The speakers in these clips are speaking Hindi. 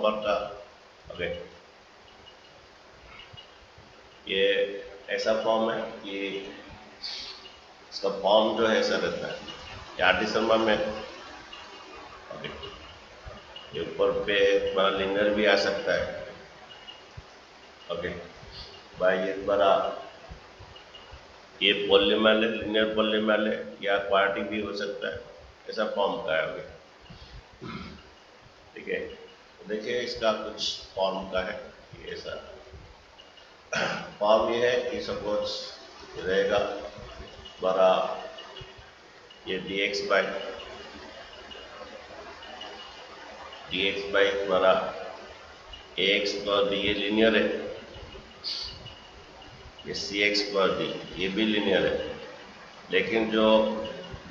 नंबर का। ओके, ये ऐसा फॉर्म है कि इसका फॉर्म जो है ऐसा रहता है कि आर टी शर्मा में। ओके, ये ऊपर पे बड़ा लिनियर भी आ सकता है। ओके भाई, ये बड़ा ये पॉलीमर है, लिनियर पॉलीमर है या क्वाड्रेटिक भी हो सकता है, ऐसा फॉर्म का है। ओके ठीक है, तो देखिए इसका कुछ फॉर्म का है। ये ऐसा फॉर्म ये है कि सपोज रहेगा बड़ा ये dx बाई बड़ा ax प्लस b, ये लीनियर है। ये cx प्लस d ये भी लीनियर है, लेकिन जो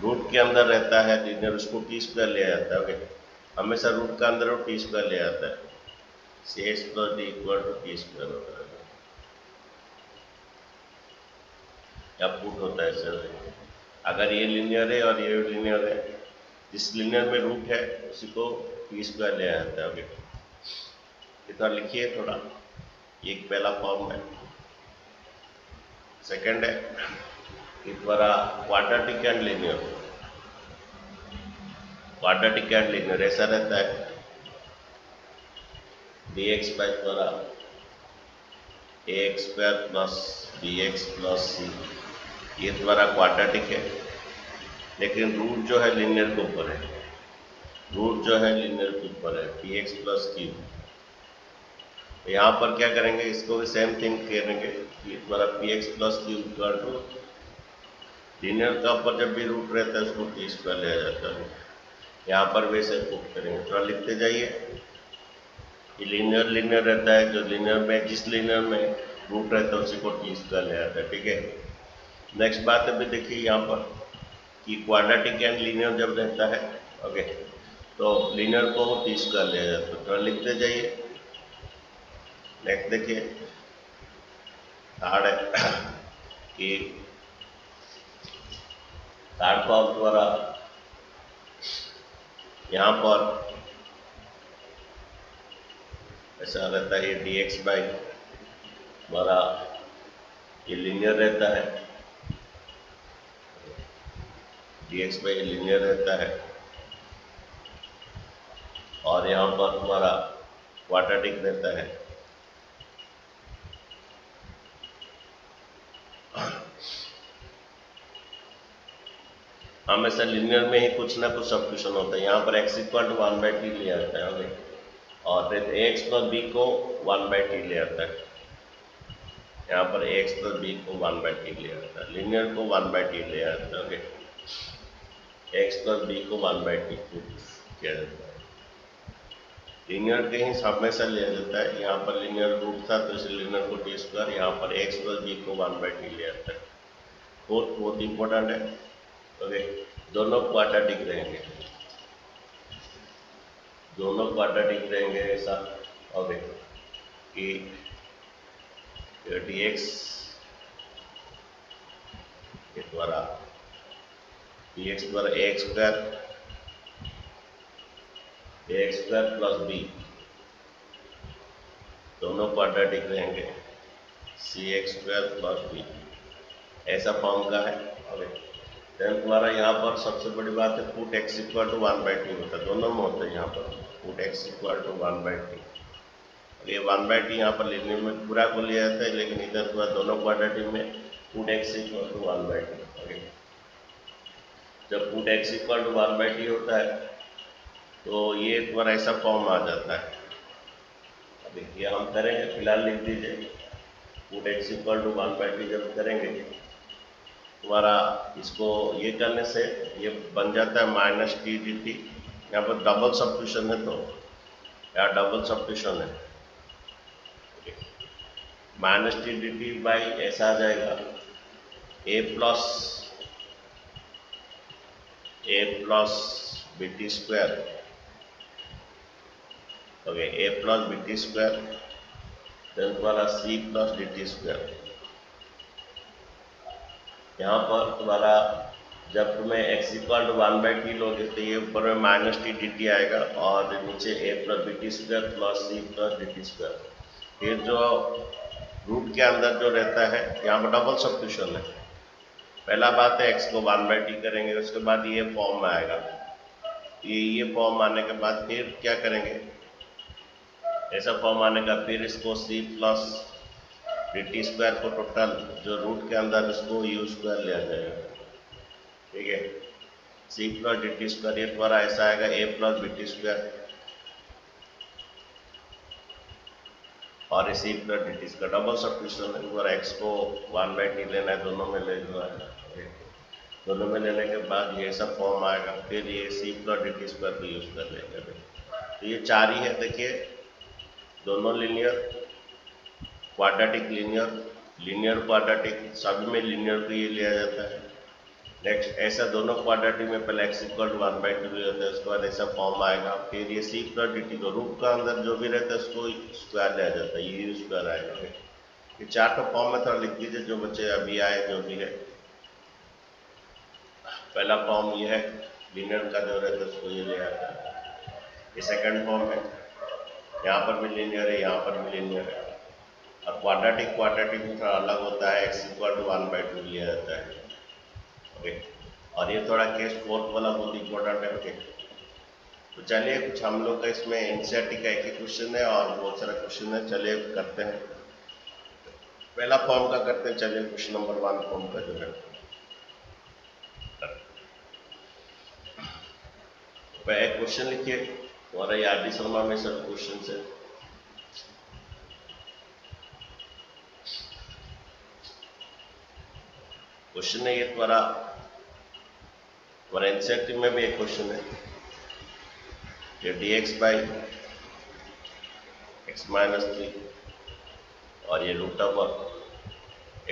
रूट के अंदर रहता है लीनियर उसको टी स्क्वायर ले आता है। ओके, हमेशा रूट का अंदर वो टी स्क्वायर ले आता है। cx plus d equal to T square होता है या पुट होता है सर। अगर ये लीनियर है और ये लीनियर है, जिस लीनियर में रूट है उसी को टी स्क्वायर ले आता है। ओके, इतना लिखिए थोड़ा, ये एक पहला फॉर्म है। सेकंड है कि द्वारा quadratic and linear, quadratic and linear ऐसा रहता है dx बाई द्वारा ax square plus bx plus c, ये द्वारा क्वाड्रेटिक है, लेकिन रूट जो है लीनियर के ऊपर है। रूट जो है लीनियर के ऊपर है px प्लस q। यहाँ पर क्या करेंगे, इसको भी सेम थिंग करेंगे कि द्वारा px plus q equal to linear का ऊपर जब भी रूट रहता है उसको टी स्क्वायर लिया जाता है। यहाँ पर वैसे पुट करेंगे, थोड़ा लिखते जाइए। ये लीनियर लीनियर रहता है, जो लीनियर में जिस लीनियर में रूट रहता है उसी को टी स्क्वायर ले आता है। ठीक है, नेक्स्ट बात अभी देखिए यहाँ पर कि क्वाड्रेटिक एंड लीनियर जब रहता है, ओके, तो लीनियर को टी स्क्वायर लिया जाता है। थोड़ा लिखते जाइए। नेक्स्ट देखिए थर्ड है कि थर्ड फॉर्म द्वारा यहाँ पर ऐसा रहता है, ये dx बाई द्वारा ये लीनियर रहता है, dx बाई लीनियर रहता है, और यहाँ पर हमारा क्वाड्रेटिक रहता है। हमेशा लीनियर में ही कुछ ना कुछ सब्स्टिट्यूशन होता है। यहाँ पर x इक्वल टू 1/t ले आता है, और फिर ax प्लस b को 1/t ले आता है। यहाँ पर ax प्लस b को 1/t ले आता है, लीनियर को 1/t ले आता है। ओके, x प्लस b को 1/t किया जाता है। लीनियर के ही हमेशा लिया जाता है। यहाँ पर लीनियर रूट था तो इस लीनियर को टी स्क्वायर, यहाँ पर x प्लस b को 1/t ले आता है। फोर्थ बहुत इंपॉर्टेंट है। ओके, दोनों क्वाड्रेटिक रहेंगे, दोनों क्वाड्रेटिक रहेंगे ऐसा। ओके, कि dx के द्वारा dx द्वारा ax स्क्वायर प्लस b, दोनों क्वाड्रेटिक रहेंगे, cx स्क्वायर प्लस b, ऐसा फॉर्म का है। ओके, देन तुम्हारा यहाँ पर सबसे बड़ी बात है put x equal to 1/t होता है, दोनों में होता है। यहाँ पर put x equal to 1/t, ये 1/t यहाँ पर लिखने में पूरा को लिया जाता है, लेकिन इधर तुम्हारा दोनों क्वाड्रेटिक में put x equal to 1/t। Okay, जब put x equal to 1/t होता है तो ये तुम्हारा ऐसा फॉर्म आ जाता है। अभी ये हम करेंगे, फिलहाल लिख दीजिए put x equal to 1/t। जब करेंगे तुम्हारा इसको ये करने से ये बन जाता है माइनस टी डी टी। यहाँ पर डबल सब्स्टिट्यूशन है तो यहाँ डबल सब्स्टिट्यूशन है, minus T D T by ऐसा आ जाएगा A plus B T square. Okay, A plus B T square, then तुम्हारा C plus D T square. यहाँ पर तुम्हारा जब तुम्हें x इक्वल टू 1/t लोगे तो ये ऊपर में माइनस टी डी टी आएगा और नीचे a plus B T square plus c plus D T square. फिर जो रूट के अंदर जो रहता है यहाँ पर डबल सब्स्टिट्यूशन है। पहला बात है x को 1/t करेंगे, उसके बाद ये फॉर्म में आएगा। ये फॉर्म आने के बाद फिर क्या करेंगे, ऐसा फॉर्म आने का फिर इसको c plus D T square को टोटल जो रूट के अंदर इसको यू स्क्वायर लिया जाएगा। ठीक है, c plus D T square ये द्वारा ऐसा आएगा a plus B T square और इसी plus D T square double substitution द्वारा x को 1/t लेना है, दोनों में ले लेना है। दोनों में लेने के बाद ये सब फॉर्म आएगा, फिर ये c plus D T square को यूज कर लेंगे। तो ये चार ही है, देखिए दोनों linear, quadratic linear, linear quadratic, सभी में लीनियर को ये लिया जाता है। नेक्स्ट ऐसा दोनों क्वाड्रेटिक में पहले x इक्वल टू 1/2 लिया जाता है, उसके बाद ऐसा फॉर्म आएगा। फिर ये c प्लस डी टी को रूट का अंदर जो भी रहता है उसको स्क्वायर लिया जाता है, ये स्क्वायर आएगा। ये चार तो फॉर्म में थोड़ा लिख दीजिए जो बच्चे अभी आए जो भी है। पहला फॉर्म ये है लीनियर का जो रहता है उसको ये ले आता है। ये सेकंड फॉर्म है, यहाँ पर भी लीनियर है, यहाँ पर भी लीनियर है। और क्वाड्रेटिक में थोड़ा अलग होता है, x इक्वल टू 1/2 लिया जाता है। ओके, और ये थोड़ा केस फोर्थ वाला बहुत इंपॉर्टेंट है। ओके, तो चलिए कुछ हम लोग का इसमें एनसीईआरटी का एक ही क्वेश्चन है और बहुत सारा क्वेश्चन है, चलिए करते हैं। पहला फॉर्म का करते हैं, चलिए क्वेश्चन नंबर 1 फॉर्म का जो है। एक क्वेश्चन लिखिए, हमारा ये आर डी शर्मा में सब क्वेश्चन है। क्वेश्चन है ये द्वारा, और एनसीईआरटी में भी एक क्वेश्चन है, ये dx बाई x माइनस 3 और ये रूट ओवर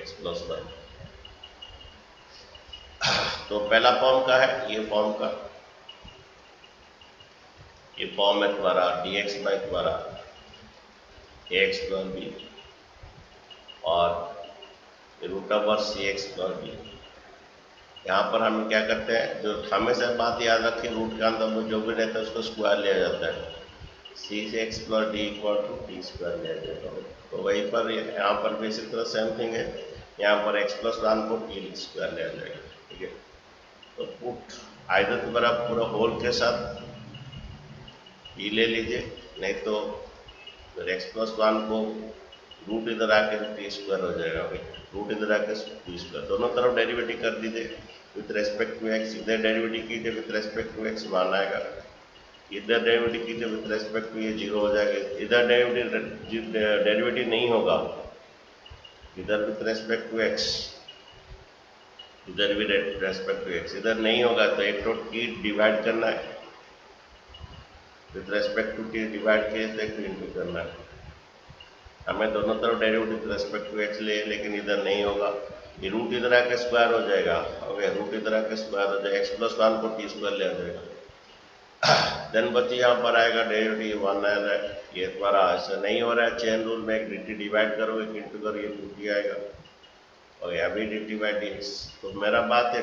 x प्लस 1। तो पहला फॉर्म का है, ये फॉर्म का, ये फॉर्म है द्वारा dx बाई द्वारा ax प्लस b और root over cx plus b। यहाँ पर हम क्या करते हैं, जो हमेशा बात याद रखें, रूट के अंदर में जो भी रहता है उसको स्क्वायर लिया जाता है। c से x plus d equal to T square लिया जाता है। तो वहीं पर यहाँ पर भी इसी तरह सेम थिंग है, यहाँ पर x प्लस 1 को टी स्क्वायर लिया जाएगा। ठीक है, तो पुट आइदर द्वारा पूरा होल के साथ टी ले लीजिए, नहीं तो x प्लस 1 को रूट इधर आके टी स्क्वायर हो जाएगा। रूट इधर आके टी स्क्वायर, दोनों तरफ डेरिवेटिव कर दीजिए विथ रेस्पेक्ट टू x। इधर डेरिवेटिव कीजिए विथ रेस्पेक्ट टू x 1 आएगा, इधर डेरिवेटिव कीजिए विथ रेस्पेक्ट टू ये 0 हो जाएगा। इधर डेरिवेटिव नहीं होगा, इधर विथ रेस्पेक्ट टू x, इधर भी रेस्पेक्ट टू x, इधर नहीं होगा तो एक तो t डिवाइड करना है, with respect to t divide किए तो एक इंटू करना है। हमें दोनों तरफ डेरिवेटिव रेस्पेक्ट टू x ले, लेकिन इधर नहीं होगा, ये रूट इधर आके स्क्वायर हो जाएगा। ओके, रूट इधर आके स्क्वायर हो जाएगा, x प्लस 1 को टी स्क्वायर ले आ जाएगा। देन बच्चे यहाँ पर आएगा डेरिवेटिव 1 आ रहा है, ये द्वारा ऐसा नहीं हो रहा है। चेन रूल में एक dt डिवाइड करो, एक इंटू करो, ये 2t आएगा और अभी dt बाई dx। तो मेरा बात है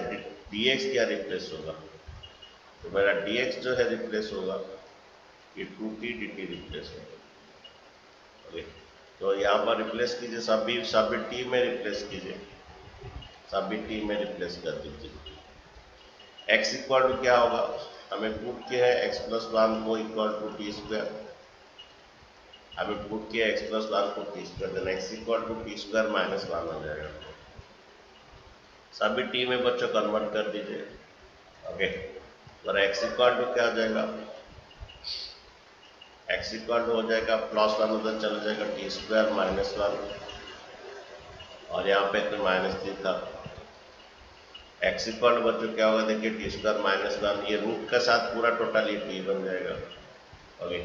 dx क्या रिप्लेस होगा, तो मेरा dx जो है रिप्लेस होगा, ये 2t dt रिप्लेस होगा। ओके, तो यहाँ पर रिप्लेस कीजिए, सभी टी में रिप्लेस कीजिए, सभी टी में रिप्लेस कर दीजिए। x इक्वल टू क्या होगा, हमें पुट किया है x प्लस 1 को इक्वल टू टी स्क्वायर, हमें पुट किया x प्लस 1 को t square, then x equal to T square minus 1 हो जाएगा। सभी टी में बच्चों कन्वर्ट कर दीजिए। ओके, तो x इक्वल टू क्या हो जाएगा, x इक्वल टू हो जाएगा प्लस 1 उधर चला जाएगा टी स्क्वायर माइनस 1 और यहाँ पे तो माइनस 3 था। x इक्वल टू बच्चों क्या होगा, देखिए टी स्क्वायर माइनस 1, ये रूट के साथ पूरा टोटल ये टी बन जाएगा। ओके,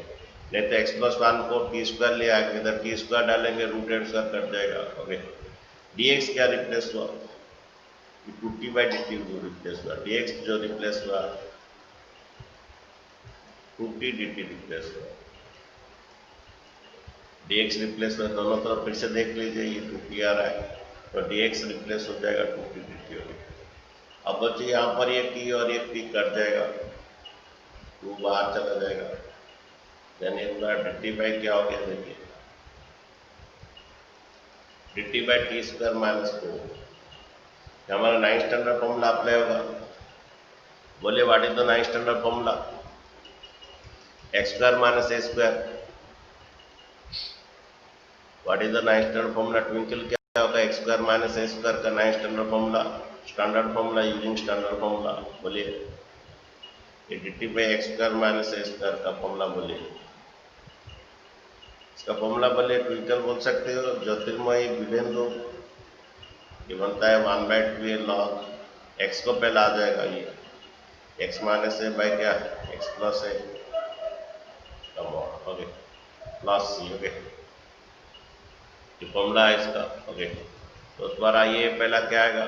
नहीं तो x प्लस 1 को टी स्क्वायर ले आके इधर टी स्क्वायर डालेंगे, रूट एंड स्क्वायर कट जाएगा। ओके, dx क्या रिप्लेस हुआ, 2t बाई dt रिप्लेस हुआ, dx जो रिप्लेस हुआ 2t dt रिप्लेस हुआ, dx रिप्लेस हुआ, दोनों तरफ फिर से देख लीजिए, ये 2t आ रहा है तो dx रिप्लेस हो जाएगा 2t dt। अब बच्चे यहाँ पर ये टी और ये टी कट जाएगा, 2 बाहर चला जाएगा, यानी dt बाई क्या हो गया देखिए, dt by t square minus 4। हमारा 9 स्टैंडर्ड फॉर्मूला अप्लाई होगा। बोलिए what is the 9 standard formula? X square minus A square. What is the 9 standard formula? Twinkle क्या होगा? एक्स स्क्वायर माइनस ए स्क्वायर का 9 standard formula, standard formula using standard formula. बोलिए ये dt by x square minus A square का फॉर्मूला बोलिए, इसका फॉर्मूला बोलिए। ट्विंकल बोल सकते हो, ज्योतिर्मयी, विभेंदु, ये बनता है 1/2 लॉग एक्स को पहले आ जाएगा ये एक्स माइनस ए बाई क्या, एक्स प्लस ए, ओके, प्लस सी, ओके, ये फॉर्मूला है इसका, ओके। तो द्वारा ये पहला क्या आएगा,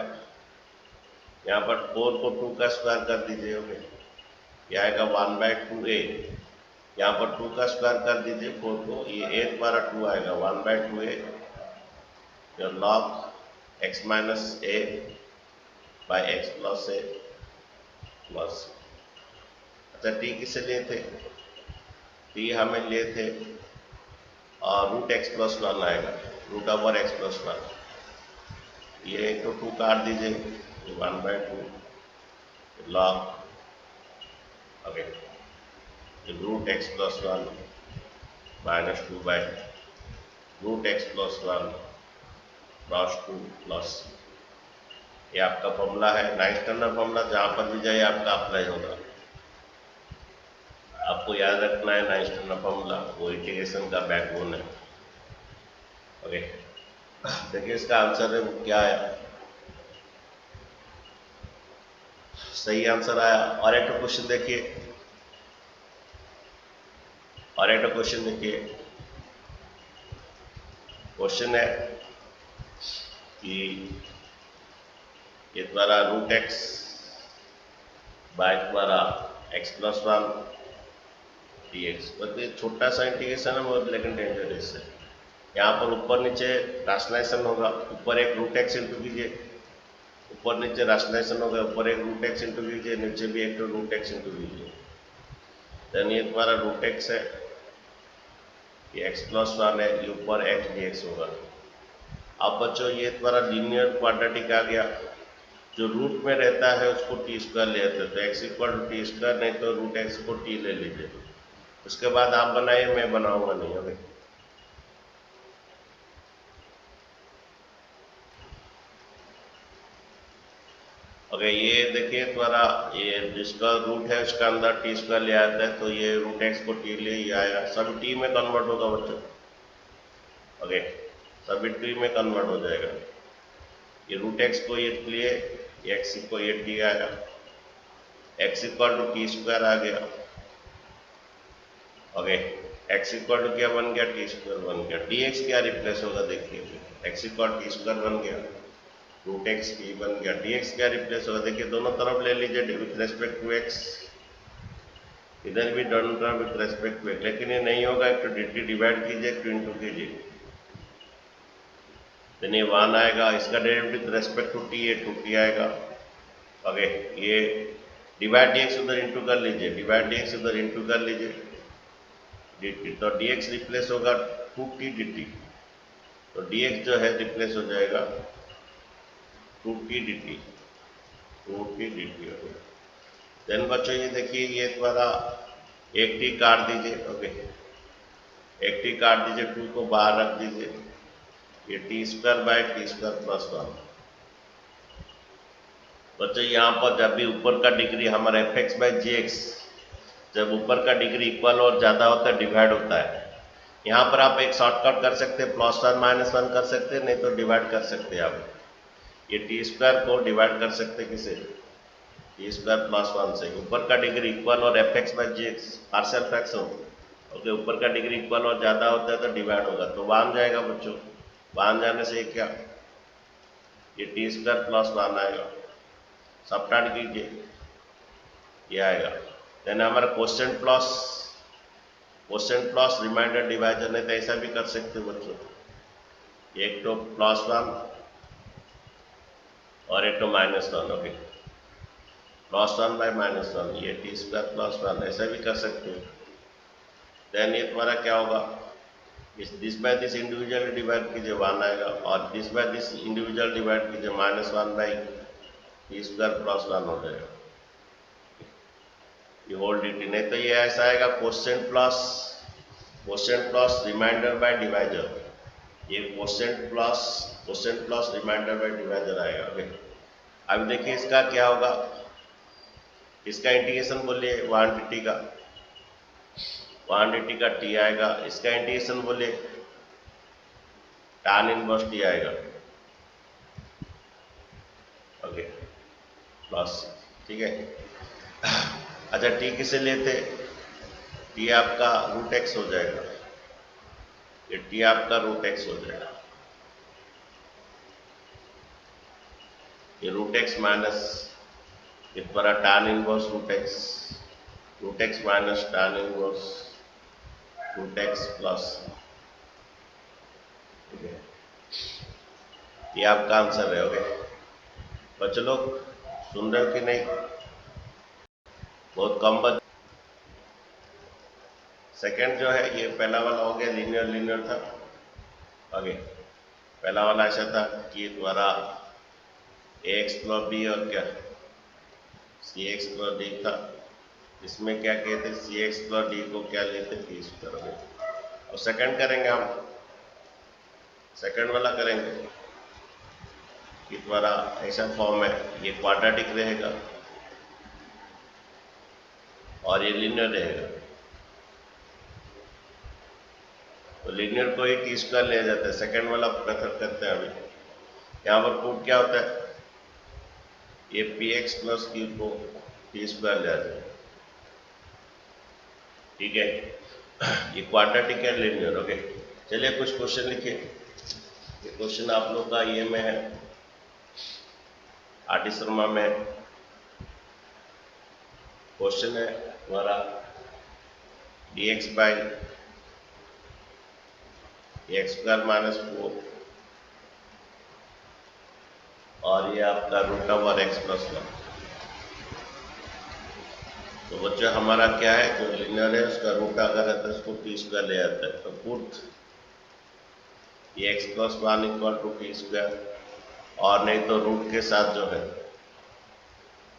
यहाँ पर 4 को 2 का स्क्वायर कर दीजिए, ओके, ये आएगा 1/2a, यहाँ पर 2 का स्क्वायर कर दीजिए 4 को, ये a द्वारा 2 आएगा 1/2a, your log x minus a by x plus A plus. अच्छा टी किसे लिए थे? टी हमें लिए थे और रूट एक्स प्लस 1 आएगा, रूट ओवर एक्स प्लस 1, ये तो 2 काट दीजिए, 1/2 log, okay, root x plus 1 minus 2 by root x plus 1 plus 2 plus, ये आपका फॉर्मूला है 9 स्टैंडर्ड फॉर्मूला, जहां पर भी जाए आपका अप्लाई होगा। आपको याद रखना है 9 स्टैंडर्ड फॉर्मूला, वो इंटीग्रेशन का बैकबोन है, ओके। देखिए इसका आंसर है वो क्या आया, सही आंसर आया। और एक क्वेश्चन देखिए, और एक क्वेश्चन देखिए, क्वेश्चन है कि ये द्वारा रूट एक्स बाई द्वारा एक्स प्लस 1 dx, मतलब छोटा सा इंटीग्रेशन है बहुत, लेकिन डेंजरस है। यहाँ पर ऊपर नीचे राशनलाइजेशन होगा, ऊपर एक रूट एक्स इंटू कीजिए, ऊपर नीचे राशनलाइजेशन होगा, ऊपर एक रूट एक्स इंटू कीजिए, नीचे भी एक रूट एक्स इंटू कीजिए, देन ये तुम्हारा रूट एक्स है, ये एक्स प्लस 1 है, ये ऊपर एक्स dx होगा। अब बच्चों ये तुम्हारा लीनियर क्वाड्रेटिक आ गया, जो रूट में रहता है उसको टी स्क्वायर ले लेते, तो x equal to T square, नहीं तो रूट एक्स को टी ले लीजिए। उसके बाद आप बनाइए, मैं बनाऊंगा नहीं, ओके। ओके, ये देखिए तुम्हारा ये जिसका रूट है उसका अंदर टी स्क्वायर ले आता है, तो ये रूट एक्स को टी ले ही आएगा, सब टी में कन्वर्ट होगा बच्चों, ओके, सभी टी में कन्वर्ट हो जाएगा। ये रूट एक्स को ये लिए, एक्स को ये टी आएगा, X equal to T square आ गया, ओके, एक्स इक्वल टू क्या बन गया, टी स्क्वायर बन गया, डी एक्स क्या रिप्लेस होगा देखिए, एक्स इक्वल टी स्क्वायर बन गया, रूट एक्स टी बन गया, डी एक्स क्या रिप्लेस होगा देखिए, दोनों तरफ ले लीजिए विथ रेस्पेक्ट टू एक्स, इधर भी दोनों तरफ विथ रेस्पेक्ट टू एक्स, लेकिन ये नहीं होगा, एक तो dt डिवाइड कीजिए, एक तो इंटू कीजिए, ये 1 आएगा, इसका derivative with respect to t, ये 2t आएगा, ओके, ये डिवाइड dx उधर इंटू कर लीजिए, डिवाइड dx उधर इंटू कर लीजिए, dt, तो dx रिप्लेस होगा 2t dt, तो dx जो है रिप्लेस हो जाएगा 2t dt, 2t dt, okay. Then बच्चों ये देखिए, ये द्वारा एक t काट दीजिए, ओके, एक t काट दीजिए, 2 को बाहर रख दीजिए, ये T square by t square plus 1। बच्चों यहाँ पर जब भी ऊपर का डिग्री हमारा f x by g x, जब ऊपर का डिग्री इक्वल और ज़्यादा होता है डिवाइड होता है, यहाँ पर आप एक शॉर्टकट कर सकते हैं, प्लस 1 माइनस 1 कर सकते हैं, नहीं तो डिवाइड कर सकते हैं आप, ये टी स्क्वायर को डिवाइड कर सकते हैं किसे, टी स्क्वायर प्लस 1 से, ऊपर का डिग्री इक्वल और f x by g x partial fraction, okay, ऊपर का डिग्री इक्वल और ज़्यादा होता है तो डिवाइड होगा, तो 1 जाएगा बच्चों, 1 जाने से क्या, ये टी स्क्वायर प्लस 1 आएगा, सबट्रैक्ट कीजिए, ये आएगा। देन हमारा क्वेश्चन प्लस रिमाइंडर डिवाइजर, नहीं तो ऐसा भी कर सकते हो बच्चों, एक तो +1 और एक तो -1, ओके, +1 बाई -1, ये टी स्क्वायर +1, ऐसा भी कर सकते हो। देन ये तुम्हारा क्या होगा, इस this by this individual divide कीजिए 1 आएगा, और this by this individual divide कीजिए -1 बाई टी स्क्वायर +1 हो जाएगा, ये होल dt। नहीं तो ये ऐसा आएगा quotient plus remainder by divisor, ये quotient plus remainder by divisor आएगा। ओके, अब देखिए इसका क्या होगा, इसका इंटीग्रेशन बोलिए 1 dt का, 1 dt का t आएगा, इसका इंटीग्रेशन बोलिए tan इनवर्स t आएगा। ओके, प्लस, ठीक है। अच्छा, t किसे लेते, t आपका √x हो जाएगा, ये t आपका √x हो जाएगा, ये √x माइनस इस पर tan inverse √x minus tan inverse √x plus, ठीक है, ये आपका आंसर है। ओके बच्चों, लोग सुन रहे हो कि नहीं, बहुत कम बच। सेकंड जो है, ये पहला वाला हो गया लीनियर था। आगे पहला वाला ऐसा था कि तुम्हारा ax प्लस b और क्या cx प्लस d था, इसमें क्या कहते, cx प्लस d को क्या लेते, t स्क्वायर। और सेकंड करेंगे हम, सेकंड वाला करेंगे कि तुम्हारा ऐसा फॉर्म है, ये क्वाड्रेटिक रहेगा और ये लीनियर रहेगा, तो लीनियर को ही टी स्क्वायर लिया जाता है। सेकंड वाला मेथड करते हैं अभी। यहाँ पर पुट क्या होता है, ये पी एक्स प्लस क्यू को टी स्क्वायर ले जाता है, ठीक है। ये क्वाड्रेटिक है, लीनियर। ओके, चलिए कुछ क्वेश्चन लिखिए। ये क्वेश्चन आप लोग का ये में है, आर डी शर्मा में क्वेश्चन है हमारा dx by x square minus 4, और ये आपका √x प्लस 1। तो बच्चा हमारा क्या है, जो लीनियर है उसका रूट अगर है तो उसको टी स्क्वायर ले आता है, तो पुट ये x plus 1 equal to T square, और नहीं तो रूट के साथ जो है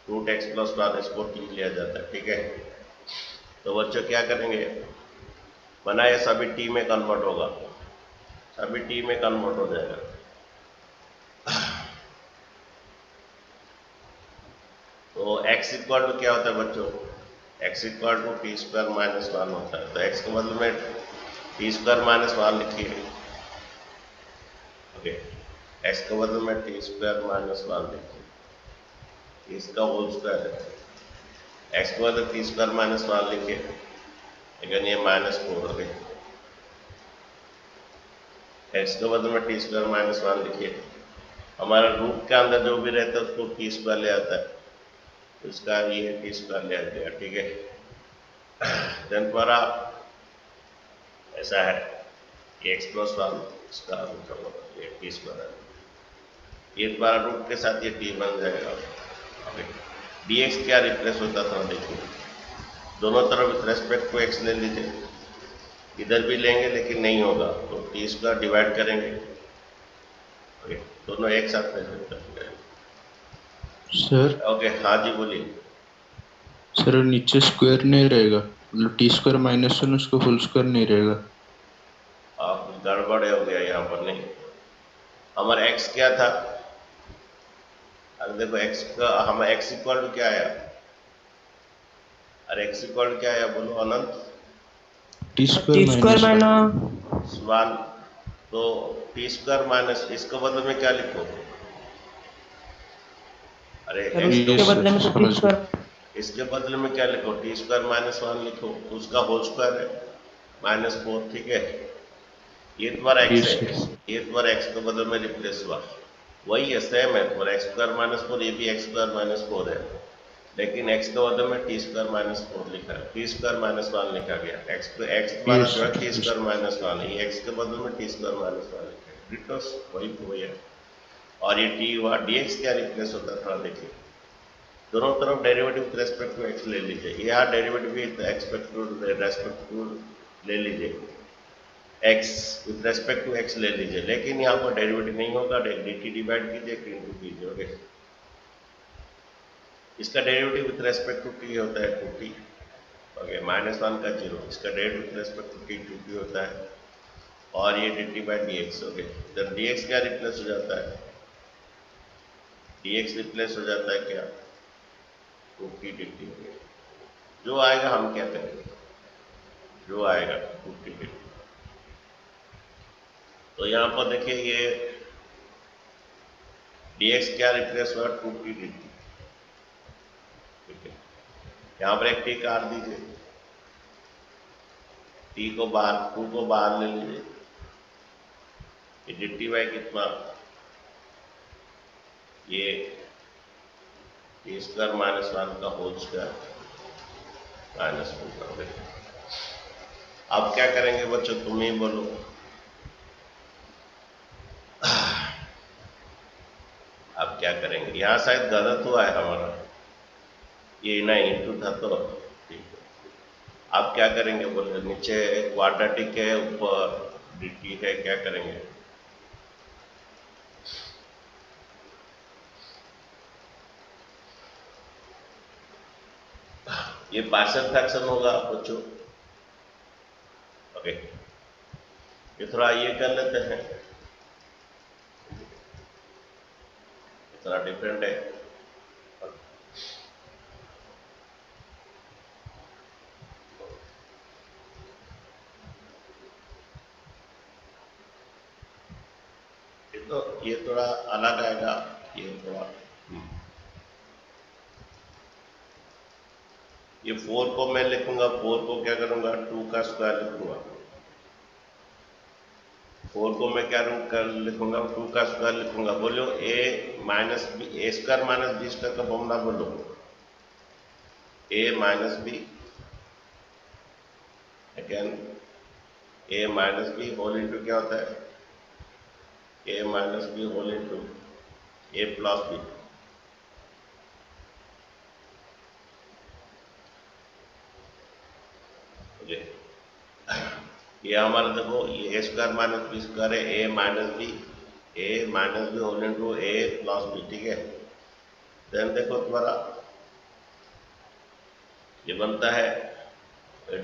√x प्लस 1 इसको टी लिया जाता है, ठीक है। तो बच्चों क्या करेंगे, बना ये सभी टी में कन्वर्ट होगा, सभी टी में कन्वर्ट हो जाएगा। तो x इक्वल टू क्या होता है बच्चों, x equal to T square minus 1 होता है, तो x के बदले में टी स्क्वायर माइनस 1 लिखिए। ओके, x के बदले में टी स्क्वायर माइनस 1 लिखिए, इसका होल स्क्वायर है, x के बदले टी स्क्वायर माइनस 1 लिखिए, लेकिन ये -4 हो गई। x के बदले में टी स्क्वायर माइनस 1 लिखिए, हमारा रूट के अंदर जो भी रहता है उसको टी स्क्वायर ले आता है, इसका ये टी स्क्वायर ले आ गया, ठीक है। देन तुम्हारा ऐसा है कि x प्लस 1 इसका ये टी स्क्वायर है, ये तुम्हारा रूट के साथ ये टी बन जाएगा। dx क्या रिप्लेस होता था, देखिए दोनों तरफ विथ रेस्पेक्ट टू x ले लीजिए, इधर भी लेंगे लेकिन नहीं होगा, तो टी स्क्वायर डिवाइड करेंगे, दोनों एक साथ ले सकते हैं। सर ओके, हाँ जी बोलिए। सर नीचे स्क्वायर नहीं रहेगा, मतलब टी स्क्वायर माइनस 1 उसका फुल स्क्वायर नहीं रहेगा। आप गड़बड़ हो गया यहाँ पर, नहीं हमारा x क्या था, अरे देखो x का हम x इक्वल टू क्या आया, अरे x इक्वल टू क्या आया बोलो अनंत, टी स्क्वायर माइनस 1, तो टी स्क्वायर माइनस इसके बदले में क्या लिखो, अरे इसके बदले में तो टी स्क्वायर, इसके बदले में क्या लिखो, टी स्क्वायर माइनस 1 लिखो, तो उसका होल स्क्वायर है -4, ठीक है। ये तुम्हारा x है, ये तुम्हारा x के बदले में रिप्लेस हुआ, वही है, सेम है तुम्हारा x स्क्वायर -4, ये भी x स्क्वायर -4 है, लेकिन x के बदले में टी स्क्वायर -4 लिखा है, टी स्क्वायर -1 लिखा गया, x तुम्हारा जो है टी स्क्वायर -1 है, ये x के बदले में टी स्क्वायर -1 लिखा है, डिटोस वही है। और ये टी हुआ, dx क्या रिप्लेस होता था देखिए, दोनों तरफ derivative with respect to x ले लीजिए, यहाँ डेरिवेटिव विथ रेस्पेक्ट टू ले लीजिए, x with respect to x ले लीजिए, लेकिन यहाँ पर डेरिवेटिव नहीं होगा, dt डिवाइड कीजिए, इंटू कीजिए। ओके, इसका derivative with respect to t होता है 2t। ओके, -1 का 0, इसका derivative with respect to t 2t होता है, और ये dt बाई dx। ओके, तो dx क्या रिप्लेस हो जाता है, dx रिप्लेस हो जाता है क्या, 2t dt। जो आएगा हम क्या करेंगे, जो आएगा 2t dt। तो यहाँ पर देखिए ये dx क्या रिप्लेस हुआ, 2t dt। ठीक है, यहाँ पर एक t काट दीजिए, t को बाहर, 2 को बाहर ले लीजिए, ये dt बाई कितना, ये टी स्क्वायर -1 का होल स्क्वायर -2 का। अब क्या करेंगे बच्चों, तुम ही बोलो। अब क्या करेंगे, यहाँ शायद गलत हुआ है हमारा, ये नहीं इंटू था तो ठीक है। अब क्या करेंगे बोले, नीचे क्वाड्रेटिक है, ऊपर dt है, क्या करेंगे, ये पार्शियल फ्रैक्शन होगा बच्चों। ओके, ये थोड़ा ये कर लेते हैं, थोड़ा डिफरेंट है। तो ये थोड़ा अलग आएगा, ये थोड़ा, ये 4 को मैं लिखूंगा, 4 को क्या करूंगा, 2 का स्क्वायर लिखूंगा, 4 को मैं क्या लिखूंगा, 2 का स्क्वायर लिखूंगा। बोलो a minus b, a square minus B square का फॉर्मूला बोलो, a minus b, again a minus b whole into क्या होता है, a minus b whole into a plus b. ये हमारा देखो, ये a square minus B square है, a minus b whole into a plus B. ठीक है, देन देखो तुम्हारा ये बनता है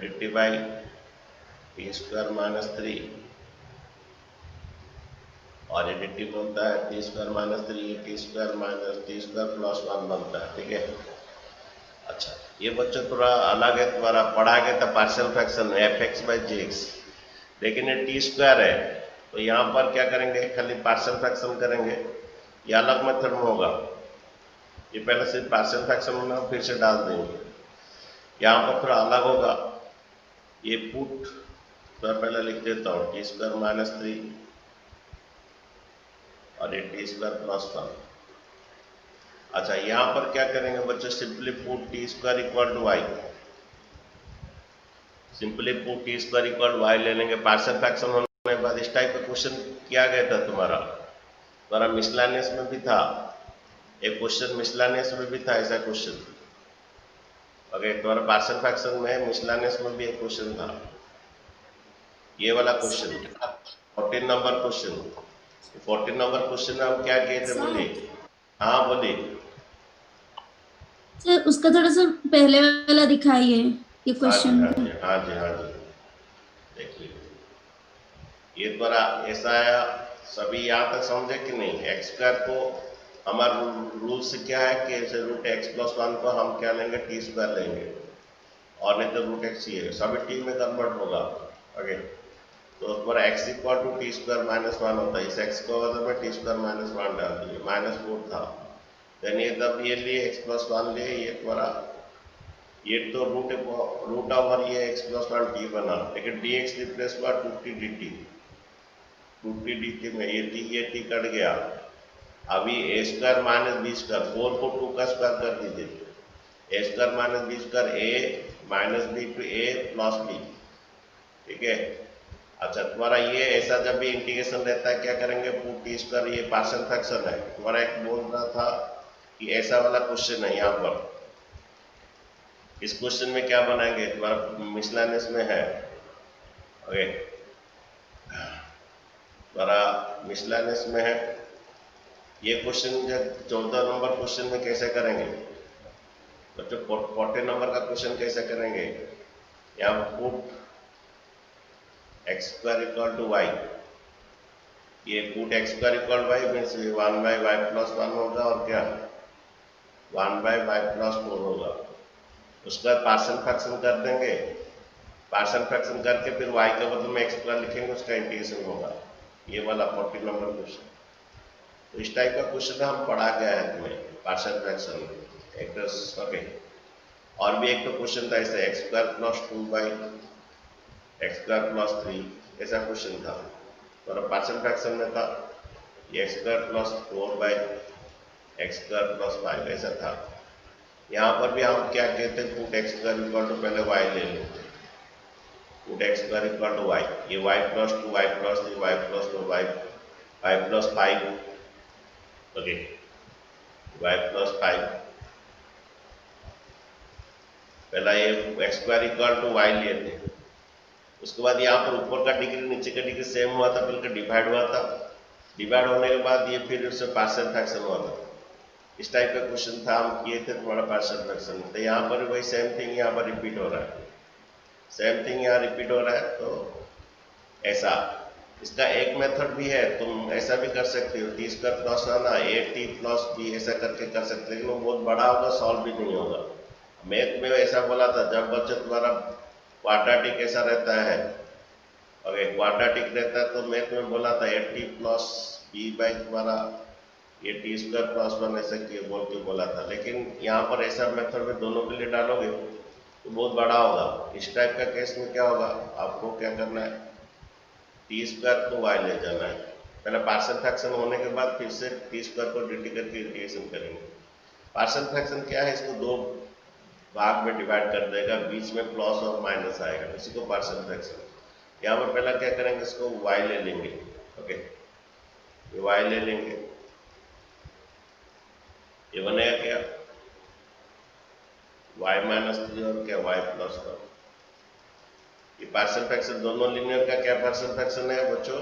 dt by t square minus 3, और ये dt बनता है टी स्क्वायर माइनस 3, ये T square minus T square plus 1 बनता है। ठीक है, अच्छा ये बच्चों थोड़ा अलग है, तुम्हारा पढ़ा गया था partial fraction F x by J x, लेकिन ये टी स्क्वायर है, तो यहाँ पर क्या करेंगे, खाली पार्शियल फ्रैक्शन करेंगे, ये अलग मेथड में होगा, ये पहले सिर्फ पार्शियल फ्रैक्शन होना, फिर से डाल देंगे, यहाँ पर थोड़ा अलग होगा। ये पुट तो पहले लिख देता हूँ, टी स्क्वायर माइनस 3 और ये टी स्क्वायर प्लस 1। अच्छा यहाँ पर क्या करेंगे बच्चों, simply put t square equal to y, simply put t square equal y ले लेंगे। पार्शियल फ्रैक्शन होने के बाद इस टाइप का क्वेश्चन किया गया था तुम्हारा मिसलानियस में भी था, एक क्वेश्चन मिसलानियस में भी था ऐसा क्वेश्चन। ओके, तुम्हारा पार्शियल फ्रैक्शन में मिसलानियस में भी एक क्वेश्चन था, ये वाला question 14 number question. 14 number question में हम क्या किए थे, बोलिए। हाँ बोलिए सर, उसका थोड़ा सा पहले वाला दिखाइए ये क्वेश्चन। हाँ जी देखिए, ये द्वारा ऐसा है, सभी यहाँ तक समझे कि नहीं। एक्स स्क्वायर को हमारा रूल से क्या है कि रूट एक्स प्लस 1 को हम क्या लेंगे, टी स्क्वायर लेंगे, और नहीं तो रूट एक्स ही है, सभी टी में कन्वर्ट होगा। ओके, तो हमारा x equal to T square minus 1 होता है, इस एक्स को बदल में टी स्क्वायर माइनस 1 डाल दिए, -4 था, देन ये तब ये लिए एक्स प्लस 1 लिए, ये तुम्हारा ये तो रूट ओवर ये एक्स प्लस 1 टी बना, लेकिन डी एक्स रिप्लेस हुआ 2t dt, 2t dt में ये टी कट गया। अभी A square minus B square, 4 को 2 का स्क्वायर कर दीजिए, A square minus B square A minus B to A plus B. ठीक है, अच्छा तुम्हारा ये ऐसा जब भी इंटीग्रेशन रहता है क्या करेंगे, पुट टी स्क्वायर, ये पार्शियल फ्रैक्शन है, तुम्हारा एक बोल रहा था कि ऐसा वाला क्वेश्चन है यहाँ पर, इस क्वेश्चन में क्या बनाएंगे, तुम्हारा मिसलेनियस में है, ओके, तुम्हारा मिसलेनियस में है ये क्वेश्चन। जब 14 नंबर क्वेश्चन में कैसे करेंगे बच्चों, 40 नंबर का क्वेश्चन कैसे करेंगे, यहाँ put X square equal to Y, ये put X square equal Y means 1 by Y plus 1 होगा और क्या 1 बाई वाई प्लस 4 होगा। उसके बाद पार्शियल फ्रैक्शन कर देंगे, पार्शियल फ्रैक्शन करके फिर y के बदले में एक्स स्क्वायर लिखेंगे, उसका इंटीग्रेशन होगा। ये वाला 40 नंबर क्वेश्चन, तो इस टाइप का क्वेश्चन हम पढ़ा गया है तुम्हें पार्शियल फ्रैक्शन एक तो, ओके। और भी एक तो क्वेश्चन था ऐसे x square plus 2 by x square plus 3, ऐसा क्वेश्चन था तो पार्शियल फ्रैक्शन में था ये X square plus 4 by x square plus 5 ऐसा था। यहाँ पर भी हम क्या कहते हैं, put X square equal to पहले वाई ले लेते हैं, put X square equal to Y, ये Y plus 2 Y plus 3 Y plus 4 Y plus 5, okay, Y plus 5, पहला ये X square equal to Y लिए थे। उसके बाद यहाँ पर ऊपर का डिग्री नीचे का डिग्री सेम हुआ था, बिल्कुल डिवाइड हुआ था, डिवाइड होने के बाद ये फिर उससे पार्शियल फ्रैक्शन हुआ था। इस टाइप का क्वेश्चन था, हम किए थे तुम्हारा पार्शियल फ्रैक्शन। तो यहाँ पर वही सेम थिंग यहाँ पर रिपीट हो रहा है, सेम थिंग यहाँ रिपीट हो रहा है। तो ऐसा इसका एक मेथड भी है, तुम ऐसा भी कर सकते हो, टी स्क्वायर प्लस आना ए टी प्लस बी ऐसा करके कर सकते हो, लेकिन वो बहुत बड़ा होगा, सॉल्व भी नहीं होगा। मैथ में ऐसा बोला था, जब बच्चे तुम्हारा क्वाड्रेटिक ऐसा रहता है, अगर क्वाड्रेटिक रहता है तो मैथ में बोला था a t plus B by तुम्हारा ये टी स्क्वायर प्लस 1 ऐसा किए बोल के बोला था। लेकिन यहाँ पर ऐसा मेथड में दोनों के लिए डालोगे तो बहुत बड़ा होगा। इस टाइप का केस में क्या होगा, आपको क्या करना है, टी स्क्वायर को वाई ले जाना है, पहले पार्शियल फ्रैक्शन होने के बाद फिर से टी स्क्वायर को डी टी करके इंटीग्रेशन करेंगे। पार्शियल फ्रैक्शन क्या है, इसको दो भाग में डिवाइड कर देगा, बीच में प्लस और माइनस आएगा, इसी को पार्शियल फ्रैक्शन। यहाँ पर पहला क्या करेंगे, इसको वाई ले लेंगे, ओके, ये वाई ले लेंगे, ये बनेगा क्या y माइनस 3 और क्या y प्लस 1। ये पार्शियल फ्रैक्शन दोनों लीनियर का क्या पार्शियल फ्रैक्शन है बच्चों,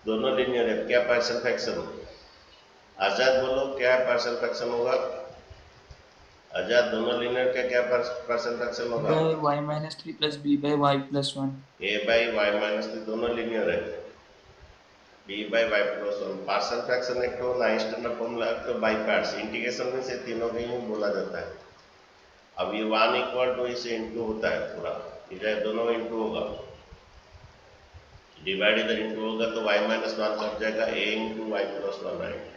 दोनों लीनियर है, क्या पार्शियल फ्रैक्शन, आजाद बोलो क्या पार्शियल फ्रैक्शन होगा, आजाद दोनों लीनियर का क्या पार्शियल फ्रैक्शन होगा, y minus 3 plus b by y plus 1, a by y minus 3 दोनों लीनियर है, b by y plus 1। Partial fraction एक तो नाइंस्टाइन फॉर्मूला तो बाई पार्ट्स, इंटीग्रेशन में से तीनों को ही बोला जाता है। अब ये 1 इक्वल टू इसे इंटू होता है पूरा, इधर दोनों इंटू होगा, डिवाइड इधर इंटू होगा तो y माइनस 1 कट जाएगा, a इंटू वाई प्लस 1 आएगा,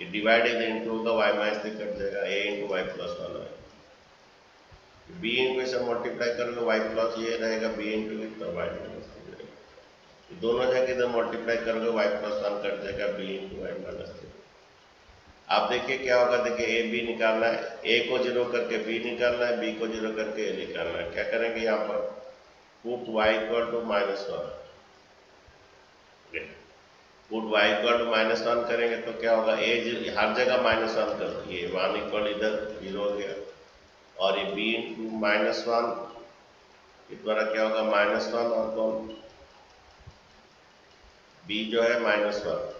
ये डिवाइड इधर इंटू होगा, y माइनस 3 कट जाएगा, a इंटू वाई प्लस 1 आएगा, b इंटू इसे मल्टीप्लाई करोगे y प्लस ये रहेगा, b इंटू कितना वाई माइनस 3 रहेगा, दोनों जगह इधर मल्टीप्लाई करोगे y प्लस 1 कट जाएगा, b इंटू वाई माइनस 3। आप देखिए क्या होगा, देखिए ए बी निकालना है, ए को जीरो करके बी निकालना है, बी को जीरो करके ए निकालना है। क्या करेंगे यहाँ पर, put y equal to minus 1, put y equal to minus 1 करेंगे तो क्या होगा, ए हर जगह माइनस 1 कर दिए, 1 इक्वल इधर 0 हो गया, और ये बी इंटू माइनस 1 इस द्वारा क्या होगा माइनस 1, और कौन बी जो है माइनस 1,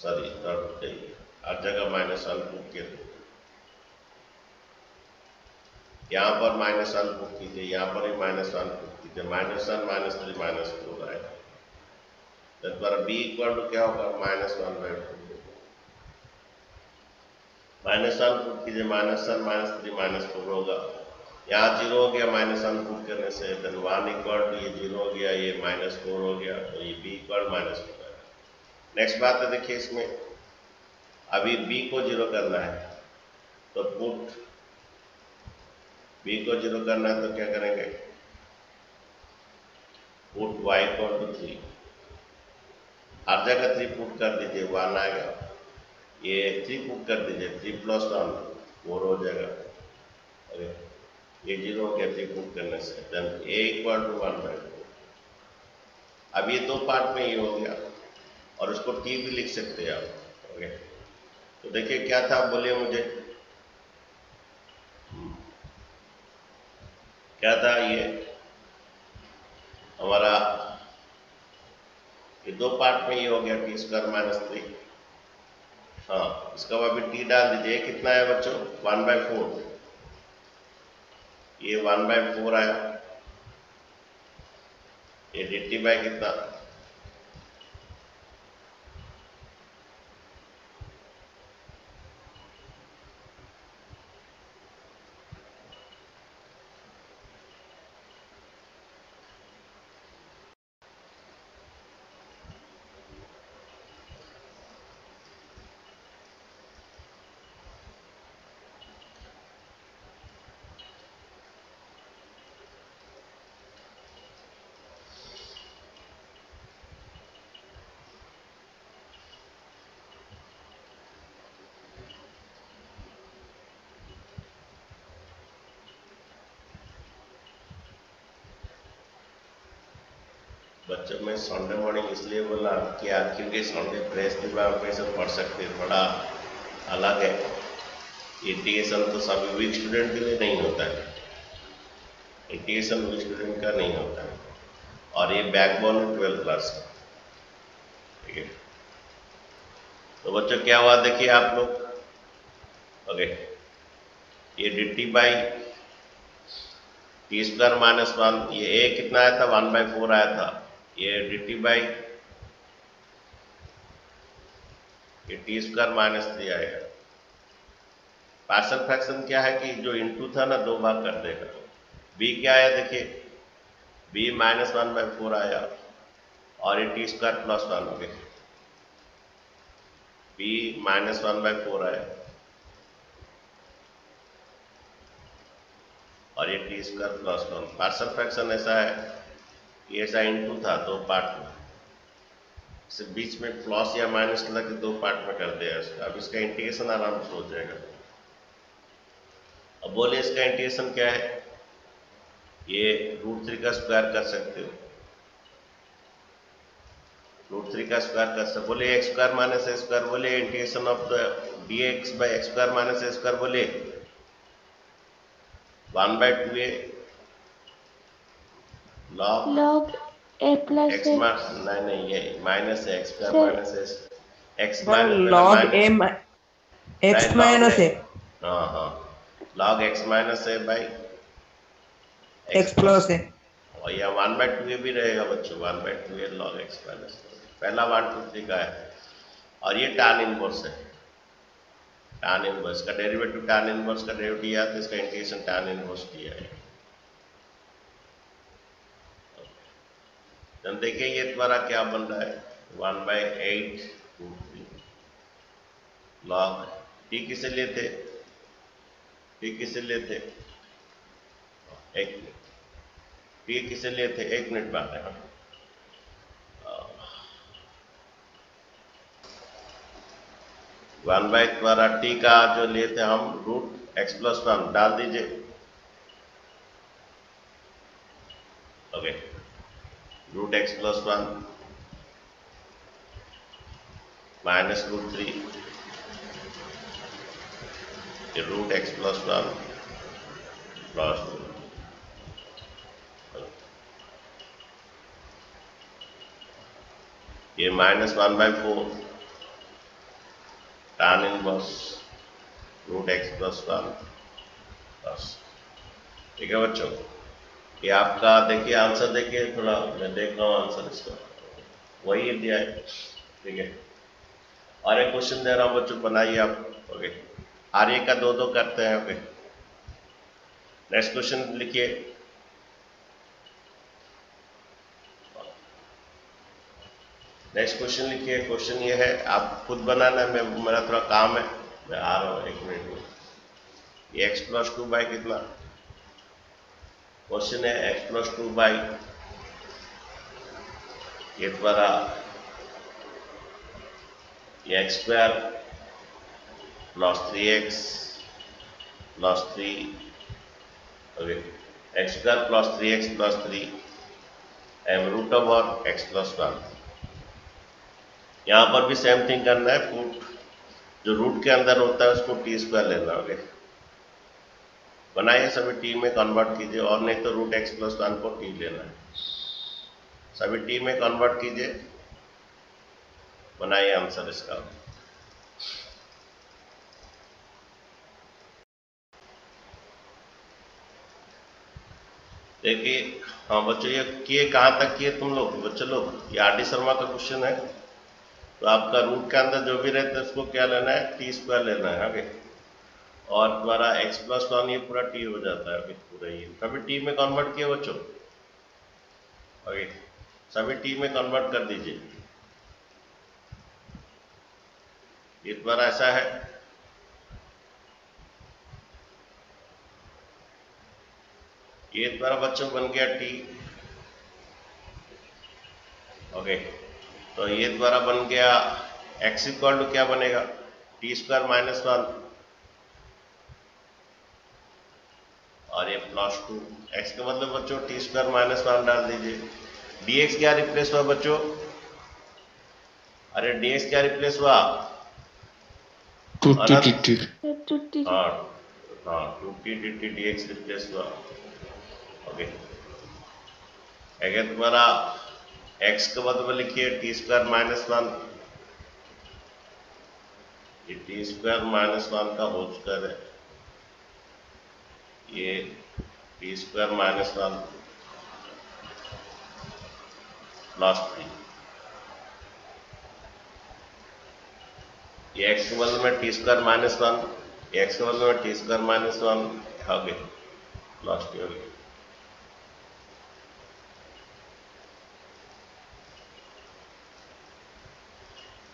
सॉरी हर जगह माइनस 1 पुट किया, यहाँ पर माइनस 1 पुट कीजिए, यहाँ पर भी माइनस 1 पुट कीजिए, माइनस 1 माइनस 3 माइनस 4 आएगा, द्वारा बी इक्वल टू क्या होगा माइनस 1 बाई 2, माइनस 1 पुट कीजिए, माइनस 1 माइनस 3 माइनस 4 होगा, यहाँ 0 हो गया माइनस 1 पुट करने से, देन 1 इक्वल टू ये 0 हो गया, ये माइनस 4 हो गया, तो ये बी इक्वल माइनस 4। नेक्स्ट बात है, देखिए इसमें अभी b को जीरो करना है, तो पुट b को जीरो करना है तो क्या करेंगे, पुट y इक्वल टू 3, हर जगह 3 पुट कर दीजिए, 1 आएगा, ये 3 पुट कर दीजिए, 3 प्लस 1 4 हो जाएगा, अरे ये 0 हो गया 3 पुट करने से, then a equal to 1 by 2। अब ये दो पार्ट में ये हो गया, और उसको टी भी लिख सकते हैं आप। ओके, तो देखिए क्या था, बोलिए मुझे क्या था। ये हमारा ये दो पार्ट में ये हो गया टी स्क्वायर माइनस 3। हाँ, इसका अभी टी डाल दीजिए। कितना है बच्चों? 1/4। ये 1/4 आया। ये dt बाय कितना? बच्चों में संडे मॉर्निंग इसलिए बोला कि आज क्योंकि संडे प्रेस दिमाग में से पढ़ सकते हैं, थोड़ा अलग है। इंटीग्रेशन तो सभी वीक स्टूडेंट के लिए नहीं होता है, इंटीग्रेशन वीक स्टूडेंट का नहीं होता है, और ये बैकबोन है 12th क्लास का। ठीक है, तो बच्चों क्या हुआ देखिए आप लोग। ओके, ये dt by t square minus 1, ये a कितना आया था? 1/4 आया था। ये dt बाई ये टी स्क्वायर माइनस 3 आएगा। पार्शियल फ्रैक्शन क्या है कि जो इनटू था ना, 2 भाग कर देगा। b क्या आया देखिए, b -1/4 आया, और ये टी स्क्वायर प्लस 1 हो गया। b -1/4 आया, और ये T square plus 1। Partial fraction ऐसा है कि ऐसा इनटू था 2 पार्ट में, इसे बीच में प्लस या माइनस लगा के 2 पार्ट में कर दिया इसका। अब इसका इंटीग्रेशन आराम से हो जाएगा। अब बोले इसका इंटीग्रेशन क्या है? ये √3 का स्क्वायर कर सकते हो, √3 का स्क्वायर कर सकते। बोले x square minus a square, बोले integration of the dx by x square minus a square, बोले 1/2a log a plus x x नहीं ये माइनस है, x square minus x sir minus log a x minus a हाँ हाँ, log x minus a by x plus a। और यह 1/2a भी रहेगा बच्चों, 1/2a log x माइनस। पहला 1 2 3 का है, और ये tan इनवर्स है। tan इनवर्स का डेरिवेटिव, tan इनवर्स का डेरिवेटिव याद है, इसका इंटीग्रेशन tan इनवर्स दिया है। तो देखिए ये तुम्हारा क्या बन रहा है, 1/8 log t किसे लेते, t किसे लेते, एक t किसे लेते, 1 मिनट बाद है। 1/, द्वारा t का जो लेते हम √x प्लस 1 डाल दीजिए। Okay, √x plus 1 minus √3 √x plus 1 plus 2। ये -1/4 tan inverse √x plus 1 plus. ठीक है बच्चों, ये आपका देखिए आंसर, देखिए थोड़ा मैं देख रहा हूँ आंसर इसका, वही दिया है। ठीक है, और एक क्वेश्चन दे रहा हूँ बच्चों, बनाइए आप। ओके, आर्य का 2-2 करते हैं। ओके, नेक्स्ट क्वेश्चन लिखिए। नेक्स्ट क्वेश्चन लिखिए। क्वेश्चन ये है, आप खुद बनाना है, मेरा थोड़ा काम है, मैं आ रहा हूँ 1 मिनट में। ये x प्लस 2 बाई कितना, क्वेश्चन है x प्लस 2 बाई ये द्वारा ये x square plus 3x plus 3, x square plus 3x plus 3 m root over x plus 1। यहाँ पर भी सेम थिंग करना है, पुट जो रूट के अंदर होता है उसको टी स्क्वायर लेना होगा। बनाइए सभी टी में कन्वर्ट कीजिए, और नहीं तो रूट एक्स प्लस 1 को टी लेना है। सभी टी में कन्वर्ट कीजिए, बनाइए आंसर इसका। देखिए, हाँ बच्चों, ये किए कहाँ तक किए तुम लोग बच्चों लोग? ये आर डी शर्मा का क्वेश्चन है। तो आपका रूट के अंदर जो भी रहता है उसको क्या लेना है? टी स्क्वायर लेना है आगे, और तुम्हारा एक्स प्लस 1 ये पूरा टी हो जाता है। अभी पूरा ये सभी टी में कन्वर्ट किए बच्चों, ओके, सभी टी में कन्वर्ट कर दीजिए। ये तुम्हारा ऐसा है, ये तुम्हारा बच्चों बन गया टी, ओके। तो ये तुम्हारा बन गया एक्स इक्वल टू क्या बनेगा? टी स्क्वायर माइनस 1, और ये प्लस 2। एक्स का मतलब बच्चों टी स्क्वायर माइनस 1 डाल दीजिए। डीएक्स क्या रिप्लेस हुआ बच्चों? अरे डीएक्स क्या रिप्लेस हुआ? 2t dt। हाँ हाँ, 2t dt dx रिप्लेस हुआ, ओके। अगर तुम्हारा x का मतलब लिखिए टी स्क्वायर माइनस 1, ये टी स्क्वायर माइनस 1 का होल स्क्वायर है, ये टी स्क्वायर माइनस 1 प्लस 3, ये x के बदले में टी स्क्वायर माइनस 1, x के बदले में टी स्क्वायर माइनस 1 हो गया प्लस 2 हो गया।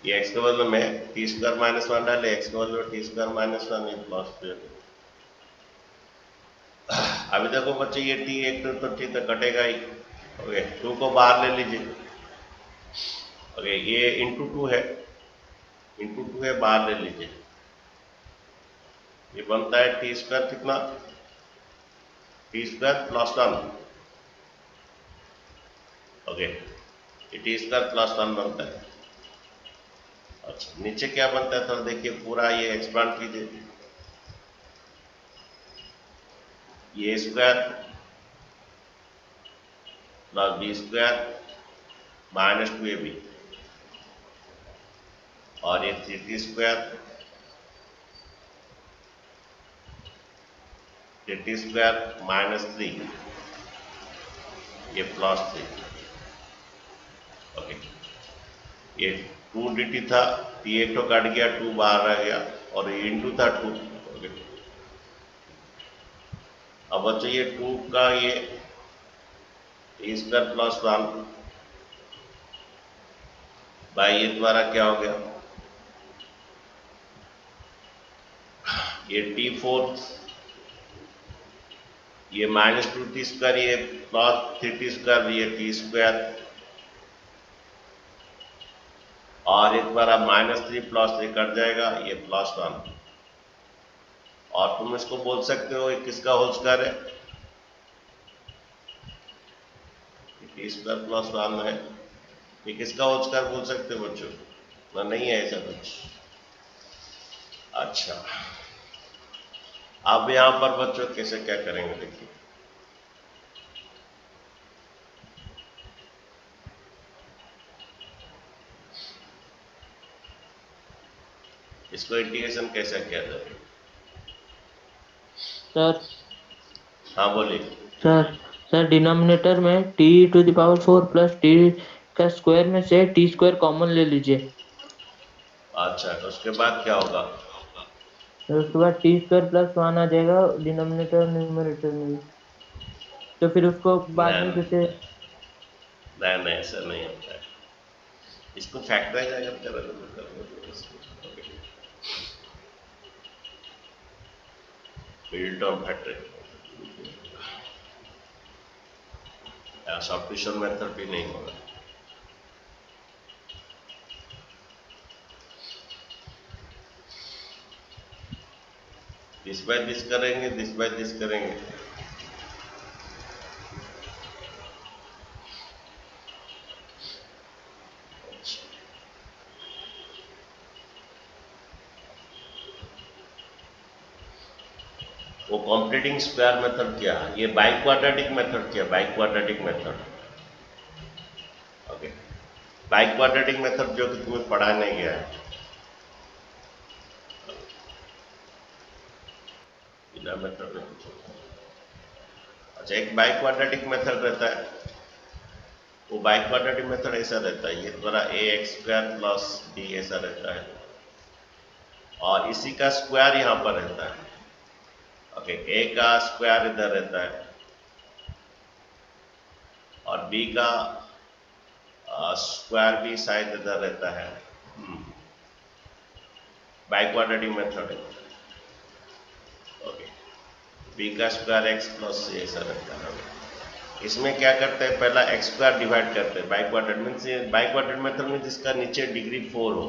ये x के बदले में टी स्क्वायर माइनस 1 डाले, x के बदले में टी स्क्वायर माइनस 1 ये प्लस 2 हो गया। अभी देखो बच्चे, ये टी एक तो टी तो कटेगा ही, ओके। 2 को बाहर ले लीजिए, ओके। ये इंटू 2 है, इंटू 2 है, बाहर ले लीजिए। ये बनता है टी स्क्वायर कितना? T square plus 1, okay. ये टी स्क्वायर प्लस 1 बनता है। अच्छा, नीचे क्या बनता है? तो देखिए पूरा ये एक्सपांड कीजिए, ये square plus b square minus 2ab, और ये 3t square, 3t square minus 3, ये प्लस 3, ओके। ये 2 dt था, t एक तो कट गया, 2 बाहर रह गया, और ये इंटू था 2, ओके। अब बच्चों ये 2 का ये टी स्क्वायर प्लस 1 बाई ये द्वारा क्या हो गया? ये t4, ये माइनस 2t स्क्वायर, ये प्लस 3t स्क्वायर, ये टी स्क्वायर, और एक बार माइनस 3 प्लस 3 कट जाएगा, ये प्लस 1। और तुम इसको बोल सकते हो ये किसका होल स्क्वायर है? टी स्क्वायर प्लस 1 है, ये किसका होल स्क्वायर बोल सकते हो बच्चों? ना, नहीं है ऐसा कुछ। अच्छा, अब यहां पर बच्चों कैसे क्या करेंगे देखिए। इसको इंटीग्रेशन कैसे किया जाए? सर हाँ बोलिए। सर सर डिनोमिनेटर में t to the power 4 plus t का स्क्वायर में से टी स्क्वायर कॉमन ले लीजिए। अच्छा, तो उसके बाद क्या होगा? तो उसके बाद टी स्क्वायर प्लस 1 आ जाएगा डिनोमिनेटर न्यूमरेटर में। तो फिर उसको बाद में जैसे नहीं नहीं, ऐसा नहीं होता है। इसको फैक्टराइज अगर करोगे तो middle term factorise, substitution method भी नहीं होगा। दिस बाय दिस करेंगे, दिस बाय दिस करेंगे। वो कॉम्प्यूटिंग स्क्वायर मेथड क्या है, ये बाई क्वाड्रेटिक मेथड क्या, by quadratic method. Okay, by quadratic method जो कि तुम्हें पढ़ा नहीं गया है, बिना मेथड में पूछो। अच्छा, एक बाई क्वाड्रेटिक मेथड रहता है, वो बाई क्वाड्रेटिक मेथड ऐसा रहता है, ये द्वारा ए एक्स स्क्वायर प्लस बी ऐसा रहता है, और इसी का स्क्वायर यहाँ पर रहता है। ओके, ए का स्क्वायर इधर रहता है और बी का स्क्वायर भी शायद इधर रहता है। बाई क्वाड्रेटिक मेथड है। ओके, बी का स्क्वायर एक्स प्लस सी ऐसा रहता है। इसमें क्या करते हैं, पहला एक्स स्क्वायर डिवाइड करते हैं। Biquadrate means, biquadrate method में जिसका नीचे डिग्री 4 हो।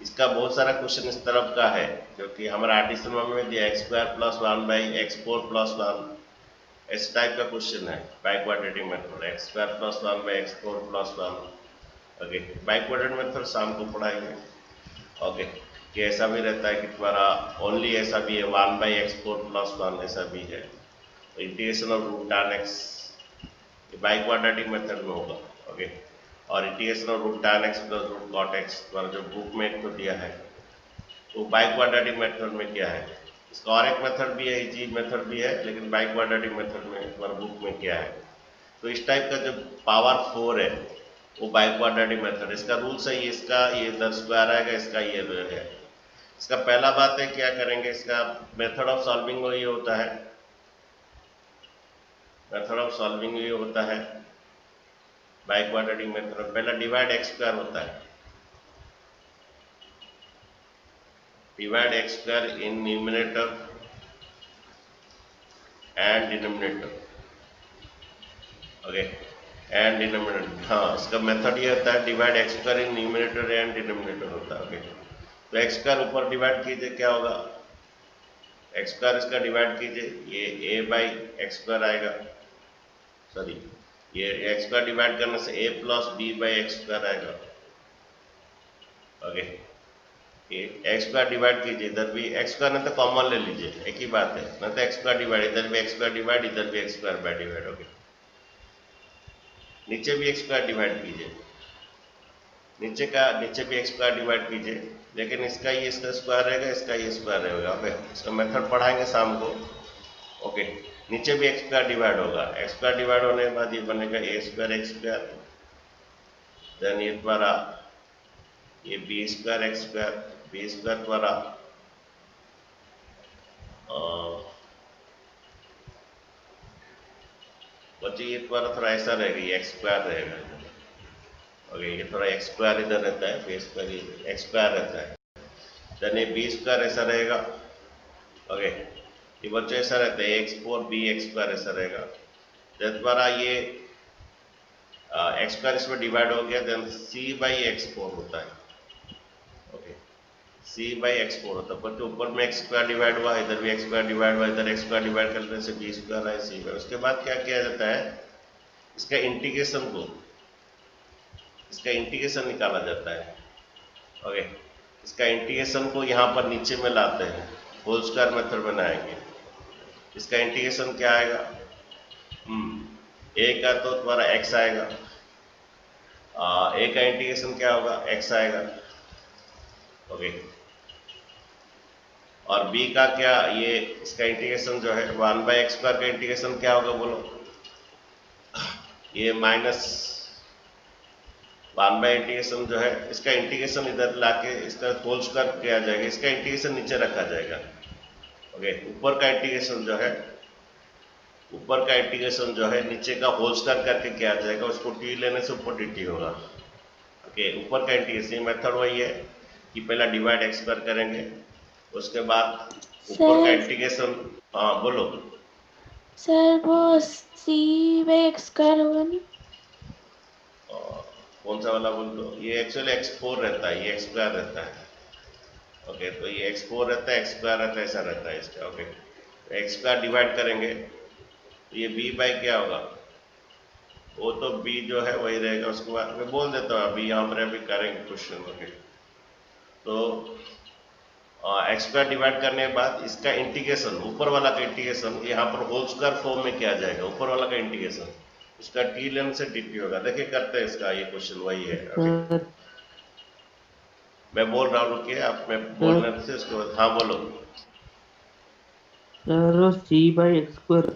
इसका बहुत सारा क्वेश्चन इस तरफ का है जो कि हमारा आर्टिसन में दिया, x square plus 1 by x 4 plus 1, इस टाइप का क्वेश्चन है by quadratic method, x square plus 1 by x 4 plus 1। Okay, by quadratic method शाम को पढ़ाएंगे। ओके, कि ऐसा भी रहता है कि तुम्हारा ओनली ऐसा भी है 1 बाई एक्स 4 प्लस 1 ऐसा भी है, तो integration of root tan x by quadratic method में होगा। ओके, और integration of root tan x plus root cot x तुम्हारा जो बुक में एक तो दिया है, तो बाई क्वाड्रेटिक मेथड में क्या है, इसका और एक मेथड भी है, इजी मेथड भी है, लेकिन बाई क्वाड्रेटिक मेथड में तुम्हारा बुक में क्या है। तो इस टाइप का जो पावर 4 है वो बाई क्वाड्रेटिक मेथड, इसका रूल सही है, इसका ये इधर स्क्वायर आएगा, इसका ये है। इसका पहला बात है क्या करेंगे, इसका मेथड ऑफ सॉल्विंग ये होता है, मेथड ऑफ सॉल्विंग ये होता है बाई क्वाड्रेटिक मेथड। पहला डिवाइड एक्स स्क्वायर होता है, divide x square in numerator and denominator. Okay, and denominator, हाँ, इसका मेथड ये होता है divide x square in numerator and denominator होता है। ओके, तो एक्स स्क्वायर ऊपर डिवाइड कीजिए, क्या होगा, एक्स स्क्वायर इसका डिवाइड कीजिए, ये ए बाई एक्स स्क्वायर आएगा, सॉरी ये एक्स स्क्वायर डिवाइड करने से A plus B by x square आएगा। ओके, एक्स स्क्वायर डिवाइड कीजिए, इधर भी एक्स स्क्वायर नहीं तो कॉमन ले लीजिए, एक ही बात है, नहीं तो एक्स स्क्वायर डिवाइड, इधर भी एक्स स्क्वायर डिवाइड, इधर भी x square by divide. Okay, नीचे भी एक्स स्क्वायर डिवाइड कीजिए, नीचे भी एक्स स्क्वायर डिवाइड कीजिए, लेकिन इसका ये इसका स्क्वायर रहेगा, इसका ये स्क्वायर रहेगा। ओके, इसका मेथड पढ़ाएंगे शाम को। ओके, नीचे भी एक्स स्क्वायर डिवाइड होगा, एक्स स्क्वायर डिवाइड होने के बाद ये बनेगा a square x square, then ये द्वारा ये b square x square, b square द्वारा बच्चे ये द्वारा थोड़ा ऐसा रहेगा, ये एक्स स्क्वायर रहेगा। ओके, ये थोड़ा एक्स स्क्वायर इधर रहता है, बी स्क्वायर एक्स स्क्वायर रहता है, देन ये बी स्क्वायर ऐसा रहेगा। ओके, ये बच्चे ऐसा रहता है, एक्स 4 बी एक्स स्क्वायर ऐसा रहेगा, देन द्वारा ये एक्स स्क्वायर इसमें डिवाइड हो गया, देन सी बाई एक्स 4 होता है। ओके, सी बाई एक्स 4 होता है, बच्चे ऊपर में एक्स स्क्वायर डिवाइड हुआ, इधर भी एक्स स्क्वायर डिवाइड हुआ, इधर एक्स स्क्वायर डिवाइड करने से बी स्क्वायर है सी बाई। उसके बाद क्या किया जाता है, इसका इंटीग्रेशन को, इसका इंटीग्रेशन निकाला जाता है। ओके, इसका इंटीग्रेशन को यहाँ पर नीचे में लाते हैं, होल स्क्वायर मेथड बनाएंगे। इसका इंटीग्रेशन क्या आएगा, ए का तो तुम्हारा एक्स आएगा, ए का इंटीग्रेशन क्या होगा, एक्स आएगा। ओके, और बी का क्या, ये इसका इंटीग्रेशन जो है 1 बाई एक्स स्क्वायर का इंटीग्रेशन क्या होगा बोलो, ये माइनस 1 बाई इंटीग्रेशन जो है, इसका इंटीग्रेशन इधर लाके इसका होल स्क्वायर किया जाएगा, इसका इंटीग्रेशन नीचे रखा जाएगा। ओके, ऊपर का इंटीग्रेशन जो है, ऊपर का इंटीग्रेशन जो है नीचे का होल स्क्वायर करके किया जाएगा, उसको टी लेने से ऊपर डी टी होगा। ओके, ऊपर का इंटीग्रेशन मेथड वही है कि पहला डिवाइड एक्स स्क्वायर करेंगे, उसके बाद ऊपर का इंटीग्रेशन, हाँ बोलो सर, वो सी बाई एक्स स्क्वायर होगा नहीं, कौन सा वाला बोल दो, ये एक्चुअली x4 रहता है, ये एक्स स्क्वायर रहता है। ओके, तो ये x4 रहता है, एक्स स्क्वायर रहता है, ऐसा रहता है इसका। ओके, तो एक्स स्क्वायर डिवाइड करेंगे, तो ये b बाई क्या होगा, वो तो b जो है वही रहेगा। उसके बाद मैं बोल देता हूँ, अभी यहाँ पर अभी करेंगे क्वेश्चन। ओके, तो एक्स स्क्वायर डिवाइड करने के बाद इसका इंटीग्रेशन, ऊपर वाला का इंटीग्रेशन यहाँ पर होल स्क्वायर फॉर्म में क्या जाएगा, ऊपर वाला का इंटीग्रेशन उसका टी लेम से dt होगा। देखिए करते हैं इसका, ये क्वेश्चन वही है। ओके मैं बोल रहा हूँ, रुकिए आप, मैं बोलने से उसके बाद हाँ बोलो। Sir c by x square.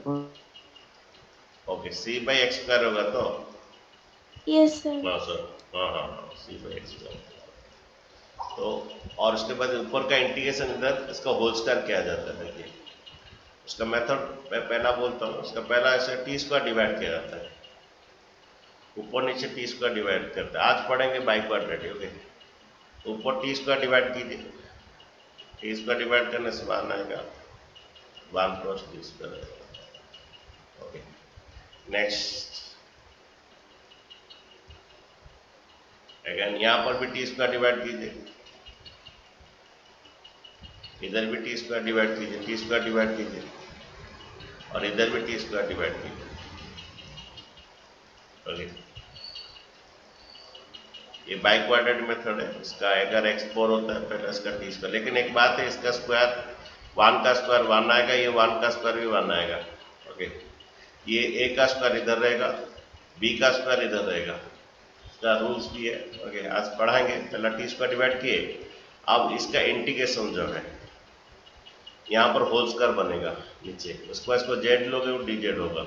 Okay c by x square होगा तो Yes, sir. हाँ सर, हाँ सी बाई एक्स स्क्वायर। तो और उसके बाद ऊपर का इंटीग्रेशन इधर इसका होल स्क्वायर किया जाता है। देखिए उसका मेथड मैं पहला बोलता हूँ, उसका पहला ऐसे टी स्क्वायर डिवाइड किया जाता है, ऊपर नीचे टी स्क्वायर डिवाइड करते हैं। आज पढ़ेंगे बाई क्वाड्रेटिक। ओके ऊपर टी स्क्वायर डिवाइड कीजिए, टी स्क्वायर डिवाइड करने से मान आएगा 1 + T square. Okay next again यहाँ पर भी टी स्क्वायर डिवाइड कीजिए, इधर भी टी स्क्वायर डिवाइड कीजिए, टी स्क्वायर डिवाइड कीजिए और इधर भी टी स्क्वायर डिवाइड कीजिए। ओके ये बाई क्वाड्रेटिक मेथड है। इसका अगर x4 होता है पहले इसका टी स्क्वायर, लेकिन एक बात है इसका स्क्वायर 1 का स्क्वायर 1 आएगा, ये 1 का स्क्वायर भी 1 आएगा। ओके ये a का स्क्वायर इधर रहेगा, b का स्क्वायर इधर रहेगा, इसका रूल्स भी है। ओके आज पढ़ाएंगे। पहला टी स्क्वायर डिवाइड किए, अब इसका इंटीग्रेशन जो है यहाँ पर होल स्क्वायर बनेगा नीचे, उसके बाद इसको जेड लोगे वो dz होगा।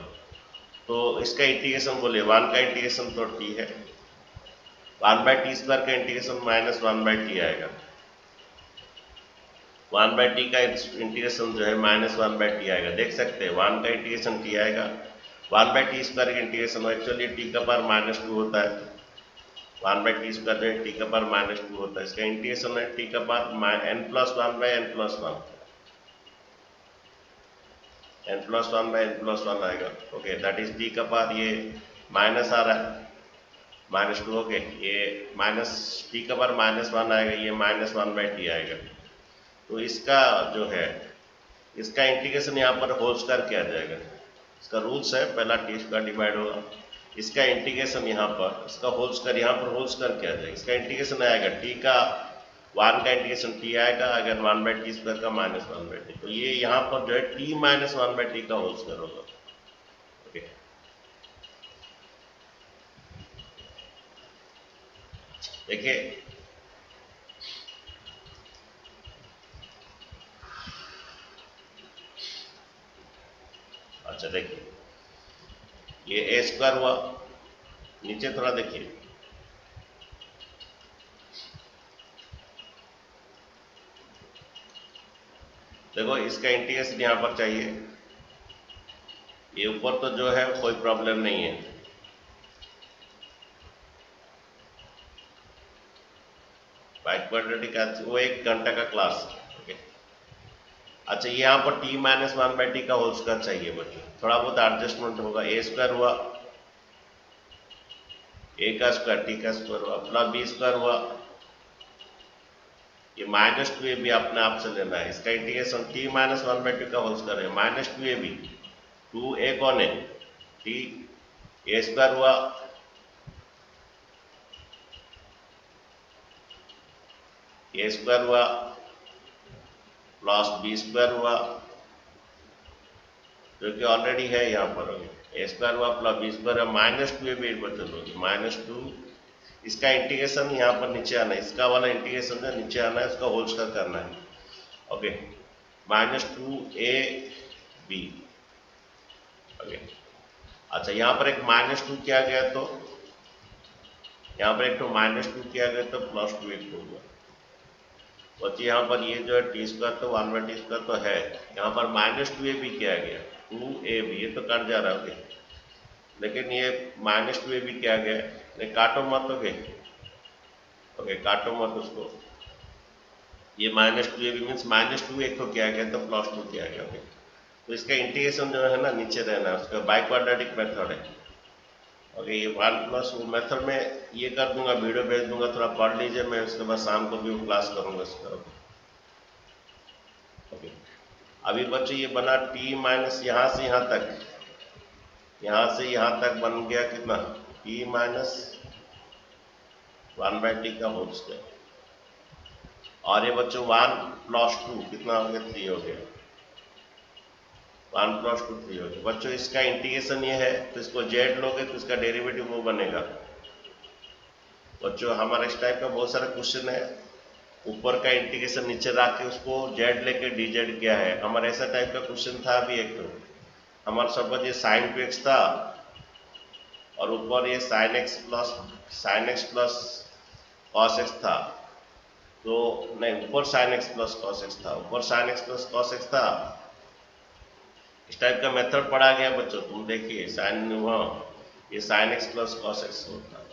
तो इसका इंटीग्रेशन बोले 1 का इंटीग्रेशन तो t है, 1/t स्क्वायर का इंटीग्रेशन -1/t आएगा, 1/t का इंटीग्रेशन जो है -1/t आएगा। देख सकते हैं 1 का इंटीग्रेशन t आएगा, 1/t स्क्वायर का इंटीग्रेशन एक्चुअली t का पावर -2 होता है, 1/t स्क्वायर जो है t का पावर -2 होता है, इसका इंटीग्रेशन है t का पावर n+1/n+1, n+1/n+1 आएगा। ओके दैट इज t का पावर, ये माइनस आ रहा है -2। ओके ये t का पावर -1 आएगा, ये -1/t आएगा। तो इसका जो है इसका इंटीग्रेशन यहाँ पर होल स्क्वायर किया जाएगा। इसका रूल्स है पहला टी स्क्वायर डिवाइड होगा, इसका इंटीग्रेशन यहाँ पर, इसका होल स्क्वायर यहाँ पर होल स्क्वायर किया जाएगा। इसका इंटीग्रेशन आएगा t का 1 का इंटीग्रेशन t आएगा, अगर 1/t स्क्वायर का -1/t, तो ये यहाँ पर जो है t -1/t का होल स्क्वायर होगा। ओके देखिए अच्छा देखिए ये a स्क्वायर हुआ, नीचे थोड़ा देखिए देखो इसका इंटीग्रेशन यहाँ पर चाहिए, ये ऊपर तो जो है कोई प्रॉब्लम नहीं है। बाई क्वाड्रेटिक वो 1 घंटा का क्लास। ओके अच्छा यहाँ पर t -1/t का होल स्क्वायर चाहिए बच्चों, थोड़ा बहुत एडजस्टमेंट होगा। a स्क्वायर हुआ, a का स्क्वायर t का स्क्वायर हुआ, प्लस b स्क्वायर हुआ, ये -2ab भी अपने आप से लेना है। इसका इंटीग्रेशन t -1/t का होल स्क्वायर है, -2ab 2a कौन है t, a स्क्वायर हुआ, a स्क्वायर हुआ प्लस b स्क्वायर हुआ जो कि ऑलरेडी है यहाँ पर। a स्क्वायर हुआ प्लस b स्क्वायर है, -2ab बचल होगी -2। इसका इंटीग्रेशन यहाँ पर नीचे आना है, इसका वाला इंटीग्रेशन है नीचे आना है, उसका होल स्क्वायर करना है। Okay -2ab। ओके अच्छा यहाँ पर एक -2 किया गया, तो यहाँ पर एक तो -2 किया गया तो +2 एक होगा। बच्चे यहाँ पर ये जो है टी स्क्वायर तो 1/t स्क्वायर तो है, यहाँ पर -2ab किया गया, 2ab ये तो कट जा रहा है, लेकिन ये -2ab किया गया, नहीं काटो मत। ओके काटो मत उसको, ये -2ab मीन्स -2 एक को किया गया तो +2 किया गया। ओके तो इसका इंटीग्रेशन जो है ना नीचे रहना है, उसका बाई क्वाड्रेटिक मेथड है। ओके ये 1+ वो मेथड में ये कर दूंगा, वीडियो भेज दूंगा, थोड़ा पढ़ लीजिए, मैं उसके बाद शाम को भी क्लास करूंगा इसका। ओके अभी बच्चे ये बना t माइनस यहाँ से यहाँ तक, यहाँ से यहाँ तक बन गया कितना t -1/t का होल स्क्वायर। और ये बच्चों 1 प्लस 2 कितना हो गया, 3 हो गया। 1 प्लस 2 3 हो गया। बच्चों इसका इंटीग्रेशन ये है, तो इसको जेड लोगे तो इसका डेरिवेटिव वो बनेगा। बच्चों हमारा इस टाइप का बहुत सारा क्वेश्चन है, ऊपर का इंटीग्रेशन नीचे रख के उसको जेड लेके डी जेड क्या है। हमारा ऐसा टाइप का क्वेश्चन था अभी एक, तो हमारा सब ये साइन 2x था और ऊपर ये sine X plus cos x था। तो नहीं, ऊपर sign X plus cos x था, ऊपर sign X plus cos x था। इस टाइप का मेथड पढ़ा गया बच्चों, तुम देखिए साइन ये sine X plus cos X होता है,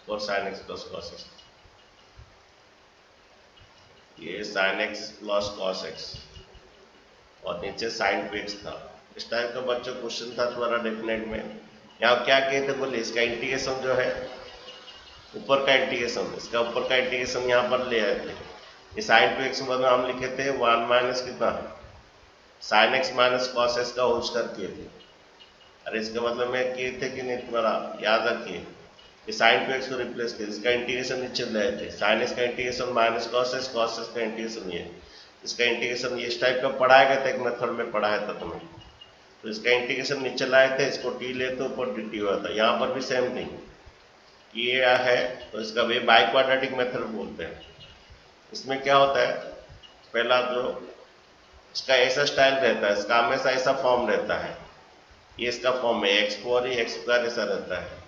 और sine X plus cos X, ये sine X plus cos X और नीचे साइन 2x था। इस टाइप का बच्चों क्वेश्चन था तुम्हारा डेफिनेट में। यहाँ क्या कहते थे बोले, इसका इंटीग्रेशन जो है ऊपर का इंटीग्रेशन, इसका ऊपर का इंटीग्रेशन यहाँ पर ले आए थे। ये साइन 2x के बदले हम लिखे थे 1 माइनस कितना sine x minus cos x का होल स्क्वायर किए थे। अरे इसका मतलब मैं किए थे कि नहीं, तुम्हारा याद रखिए, ये साइन 2x को रिप्लेस किया, इसका इंटीग्रेशन नीचे ले आए थे। साइन एक्स का इंटीग्रेशन माइनस कॉस एक्स का इंटीग्रेशन ये, इसका इंटीग्रेशन ये इस टाइप का पढ़ाया गया था, एक मेथड में पढ़ाया था तुम्हें। तो इसका इंटीग्रेशन नीचे लाए थे, इसको टी लेते ऊपर डी टी हुआ था। यहाँ पर भी सेम थिंग, ये है तो इसका वे बाई क्वाड्रेटिक मेथड बोलते हैं। इसमें क्या होता है, पहला जो इसका ऐसा स्टाइल रहता है, इसका हमेशा ऐसा फॉर्म रहता है, ये इसका फॉर्म है x4 x स्क्वायर ऐसा रहता है।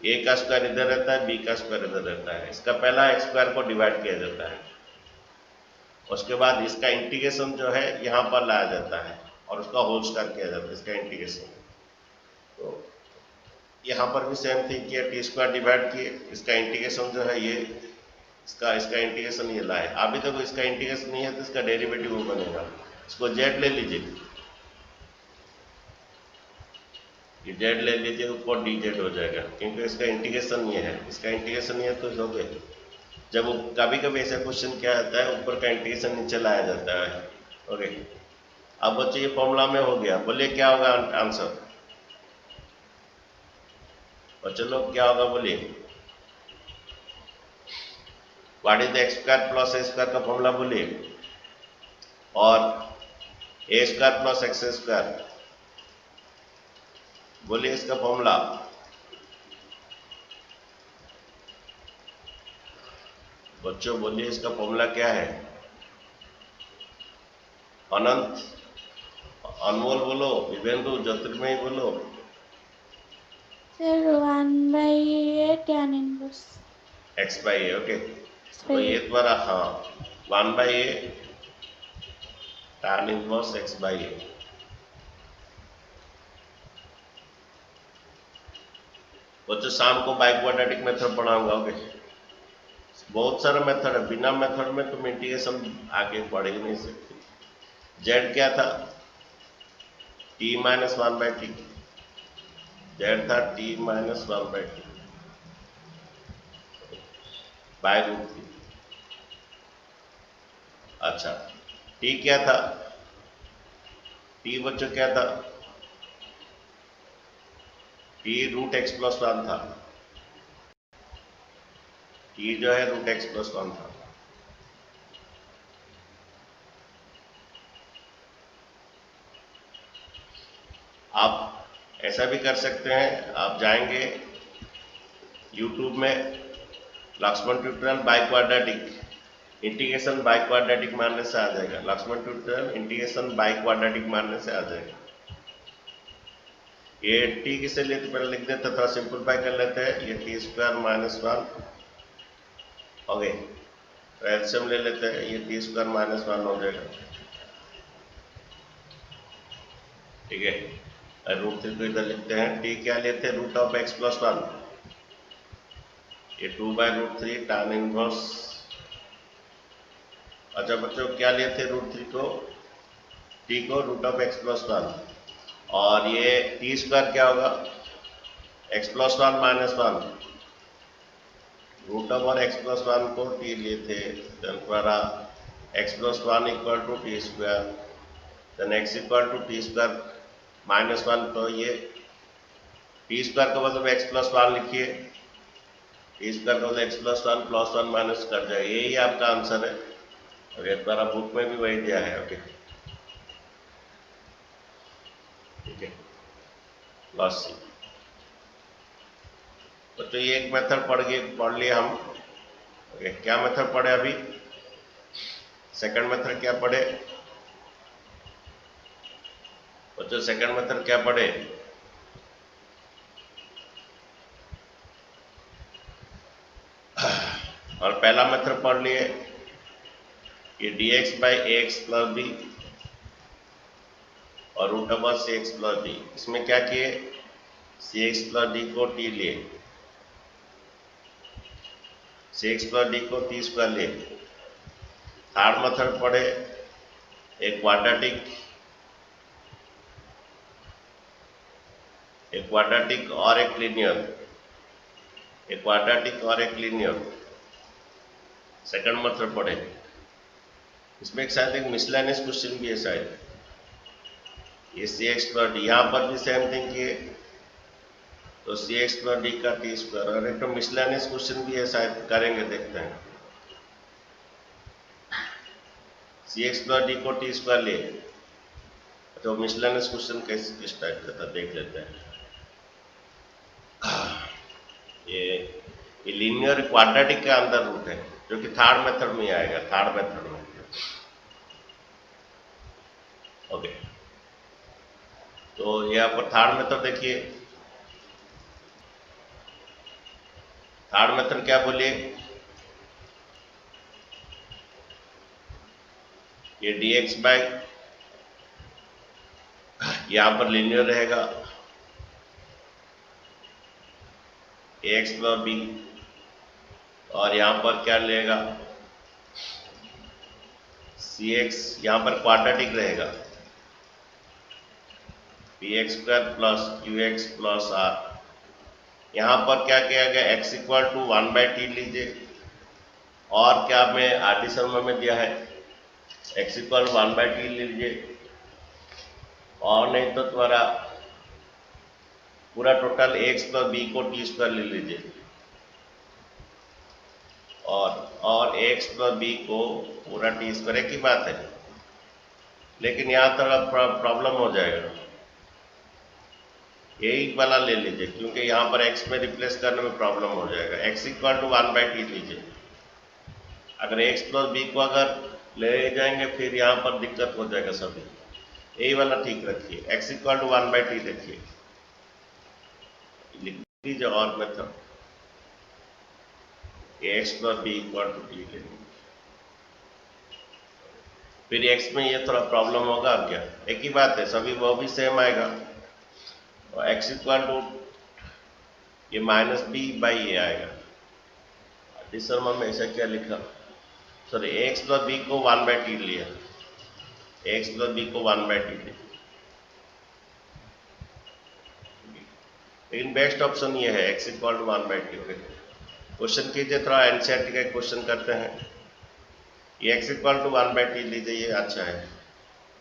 a का स्क्वायर इधर रहता है, b का स्क्वायर इधर रहता है। इसका पहला x स्क्वायर को डिवाइड किया जाता है, उसके बाद इसका इंटीग्रेशन जो है यहाँ पर लाया जाता है और उसका होल स्क्वायर किया जाता है, इसका इंटीग्रेशन। तो यहाँ पर भी सेम थिंग किया, टी स्क्वायर डिवाइड किए, इसका इंटीग्रेशन जो है ये इसका इंटीग्रेशन ये लाए। अभी तक तो इसका इंटीग्रेशन नहीं है तो इसका डेरिवेटिव वो बनेगा। इसको जेड ले लीजिए, ये जेड ले लीजिए, ऊपर डी जेड हो जाएगा, क्योंकि इसका इंटीग्रेशन ये है, इसका इंटीग्रेशन ये तो हो गए। जब कभी कभी ऐसा क्वेश्चन क्या आता है, ऊपर का इंटीग्रेशन नीचे लाया जाता है। ओके, अब बच्चे ये फॉर्मूला में हो गया, बोलिए क्या होगा आंसर, और चलो क्या होगा बोलिए, what is the x square plus A square का फॉर्मूला बोलिए, और ए स्क्वायर प्लस एक्स स्क्वायर बोलिए इसका फॉर्मूला। बच्चों बोलिए इसका फॉर्मूला क्या है, अनंत, अनमोल बोलो, विवेंदु, ज्योतिर्मयी बोलो। Sir 1/a tan inverse x by A, okay. x तो by ये a. तुम्हारा हाँ 1/a tan inverse x by A. बच्चों शाम को बाई क्वाड्रेटिक मेथड पढ़ाऊंगा, ओके। बहुत सारा मेथड है, बिना मेथड में तुम इंटीग्रेशन आगे पढ़ ही नहीं सकते। जेड क्या था, t माइनस 1/t, जेड था t minus 1/t by root 3। अच्छा, t क्या था, t बच्चों क्या था, t रूट एक्स प्लस 1 था, t जो है रूट एक्स प्लस 1 था। आप ऐसा भी कर सकते हैं, आप जाएंगे YouTube में Lakshman tutorial biquadratic integration biquadratic मारने से आ जाएगा, Lakshman tutorial integration biquadratic मारने से आ जाएगा। ये t किसे लेते, पहले लिख देते, थोड़ा सिंपलीफाई कर लेते हैं, ये t स्क्वायर माइनस 1 ओके, तो एलसीएम ले लेते हैं, ये t स्क्वायर माइनस 1 हो जाएगा, ठीक है। रूट 3 को इधर लिखते हैं, t क्या लेते हैं, रूट ऑफ x प्लस 1, ये 2/√3 tan इनवर्स। अच्छा बच्चों क्या लिए थे, रूट 3 को, t को रूट ऑफ x प्लस 1, और ये t स्क्वायर क्या होगा, x plus 1 minus 1, root of और x प्लस 1 को t लिए थे, देन हमारा x plus 1 equal to T square, then x equal to T square minus 1, तो ये टी स्क्वायर का मतलब x प्लस 1 लिखिए, टी स्क्वायर का एक्स प्लस वन माइनस कर जाएगा, यही आपका आंसर है। और एक बार बुक में भी वही दिया है। ओके ठीक है, प्लस सी। तो ये एक मेथड पढ़ लिए हम। ओके, क्या मेथड पढ़े अभी? सेकंड मेथड क्या पढ़े बच्चों? सेकंड मेथड क्या पढ़े? और पहला मेथड पढ़ लिए ये dx by x plus b और root over c x plus d. इसमें क्या किए? सी एक्स प्लस डी को टी लिए, सी एक्स प्लस डी को टी स्क्वायर लिए। थर्ड मेथड पढ़े एक क्वाड्रेटिक और एक लीनियर, एक क्वाड्रेटिक और एक लीनियर। सेकंड मेथड पढ़े। इसमें शायद एक मिसलेनियस क्वेश्चन भी है शायद, ये सी एक्स प्लस डी, यहाँ पर भी सेम थिंग किए तो सी एक्स प्लस डी का टी स्क्वायर। और एक तो मिसलेनियस क्वेश्चन भी है शायद, करेंगे देखते हैं। सी एक्स प्लस डी को टी स्क्वायर लिए, तो मिसलेनियस क्वेश्चन कैसे किस टाइप का था देख लेते हैं। ये लीनियर क्वाड्रेटिक के अंदर रूट है, जो कि थर्ड मेथड में आएगा, थर्ड मेथड में। ओके, तो यहाँ पर थर्ड मेथड देखिए। थर्ड मेथड क्या बोलिए? ये dx बाई, यहाँ पर लीनियर रहेगा ax प्लस बी, और यहाँ पर क्या लेगा? cx, यहाँ पर क्वाड्रेटिक रहेगा px square plus qx plus r। यहाँ पर क्या किया गया? x इक्वल टू 1/t लीजिए, और क्या में आर्टिसन में दिया है x इक्वल 1/t लीजिए, और नहीं तो तुम्हारा पूरा टोटल x प्लस बी को टी स्क्वायर ले लीजिए, और x प्लस बी को पूरा टी स्क्वायर। एक ही बात है, लेकिन यहाँ थोड़ा प्रॉब्लम हो जाएगा। यही वाला ले लीजिए, क्योंकि यहाँ पर x में रिप्लेस करने में प्रॉब्लम हो जाएगा। x इक्वल टू 1/t लीजिए। अगर x प्लस बी को अगर ले जाएंगे फिर यहाँ पर दिक्कत हो जाएगा सभी। यही वाला ठीक रखिए, x इक्वल टू 1/t देखिए, लिख लीजिए। और method x plus b equal to t लेंगे, फिर x में ये थोड़ा प्रॉब्लम होगा क्या? एक ही बात है, सभी वो भी सेम आएगा। और x इक्वल टू ये माइनस बी बाई ए आएगा। आर्टिसन में ऐसा क्या लिखा? सॉरी, x प्लस बी को 1/t लिया, x प्लस बी को 1/t लिया। लेकिन बेस्ट ऑप्शन ये है x equal to 1/t। Question कीजिए, थोड़ा एनसीईआरटी का क्वेश्चन करते हैं। ये x इक्वल टू 1/t लीजिए, ये अच्छा है,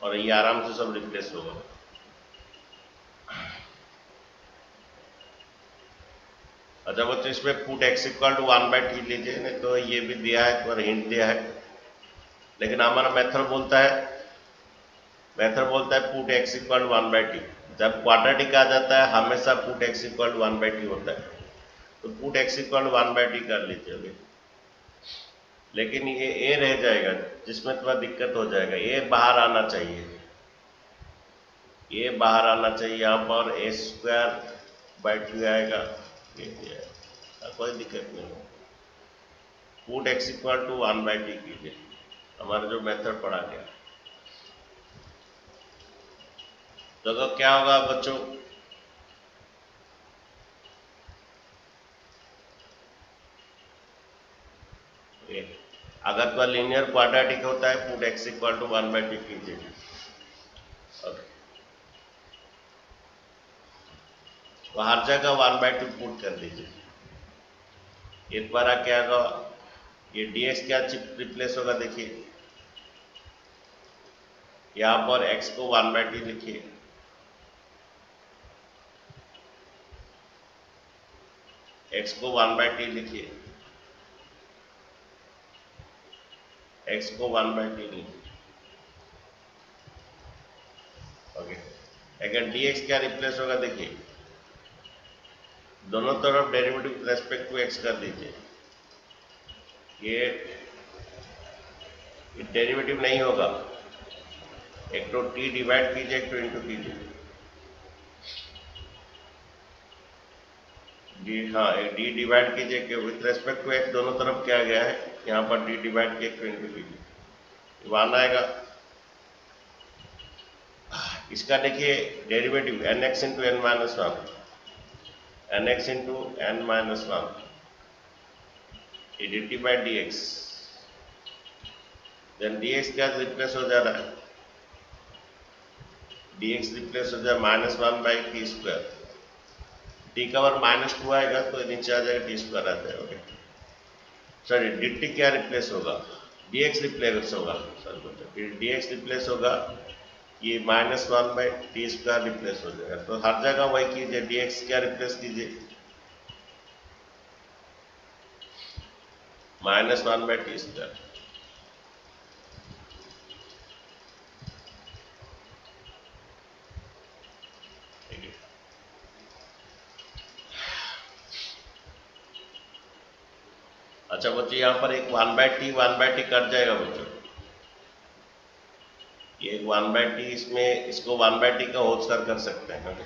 और ये आराम से सब रिप्लेस होगा। अच्छा बच्चों, इसमें put x equal to 1/t लीजिए, नहीं तो ये भी दिया है, पर हिंट दिया है, लेकिन हमारा मेथड बोलता है put x equal to 1/t। जब क्वाड्रेटिक आ जाता है हमेशा put x equal to 1/t होता है, तो put x equal to 1/t कर लीजिए। लेकिन ये a रह जाएगा, जिसमें थोड़ा दिक्कत हो जाएगा। a बाहर आना चाहिए, a बाहर आना चाहिए। यहाँ पर a स्क्वायर बाई 2 आएगा, कोई दिक्कत नहीं है। Put x equal to 1/t कीजिए, हमारा जो मेथड पढ़ा गया। तो क्या होगा बच्चों? अगर तो लीनियर क्वाड्रेटिक होता है, put x equal to 1/t कीजिए। तो हर जगह 1/2 पुट कर दीजिए। ये द्वारा क्या होगा? ये dx क्या रिप्लेस होगा? देखिए यहाँ पर x को 1/t लिखिए, x को 1/t लिखिए, x को 1/t लिखिए। ओके, अगर dx क्या रिप्लेस होगा देखिए, दोनों तरफ डेरिवेटिव रेस्पेक्ट टू x कर दीजिए। ये डेरिवेटिव नहीं होगा, एक तो t डिवाइड कीजिए, एक तो इंटू कीजिए। हाँ, एक d डिवाइड कीजिए कि विथ रेस्पेक्ट टू x दोनों तरफ क्या गया है, यहाँ पर d डिवाइड किए, एक तो इंटू कीजिए, 1 आएगा। इसका देखिए derivative nx into n minus 1, nx into n minus 1 dt by dx, then dx क्या रिप्लेस हो जा रहा है, dx रिप्लेस हो जाए -1/t², t का वर्ग -2 आएगा तो नीचे आ जाएगा t² आ जाएगा। ओके, सॉरी dt क्या रिप्लेस होगा, dx रिप्लेस होगा, सॉरी dx रिप्लेस होगा, ये -1/t² रिप्लेस हो जाएगा। तो हर जगह वही कीजिए, dx क्या रिप्लेस कीजिए, -1/t²। अच्छा बच्चों, यहाँ पर एक 1/t कट जाएगा बच्चों, ये 1/t, इसमें इसको 1/t का होल स्क्वायर कर सकते हैं।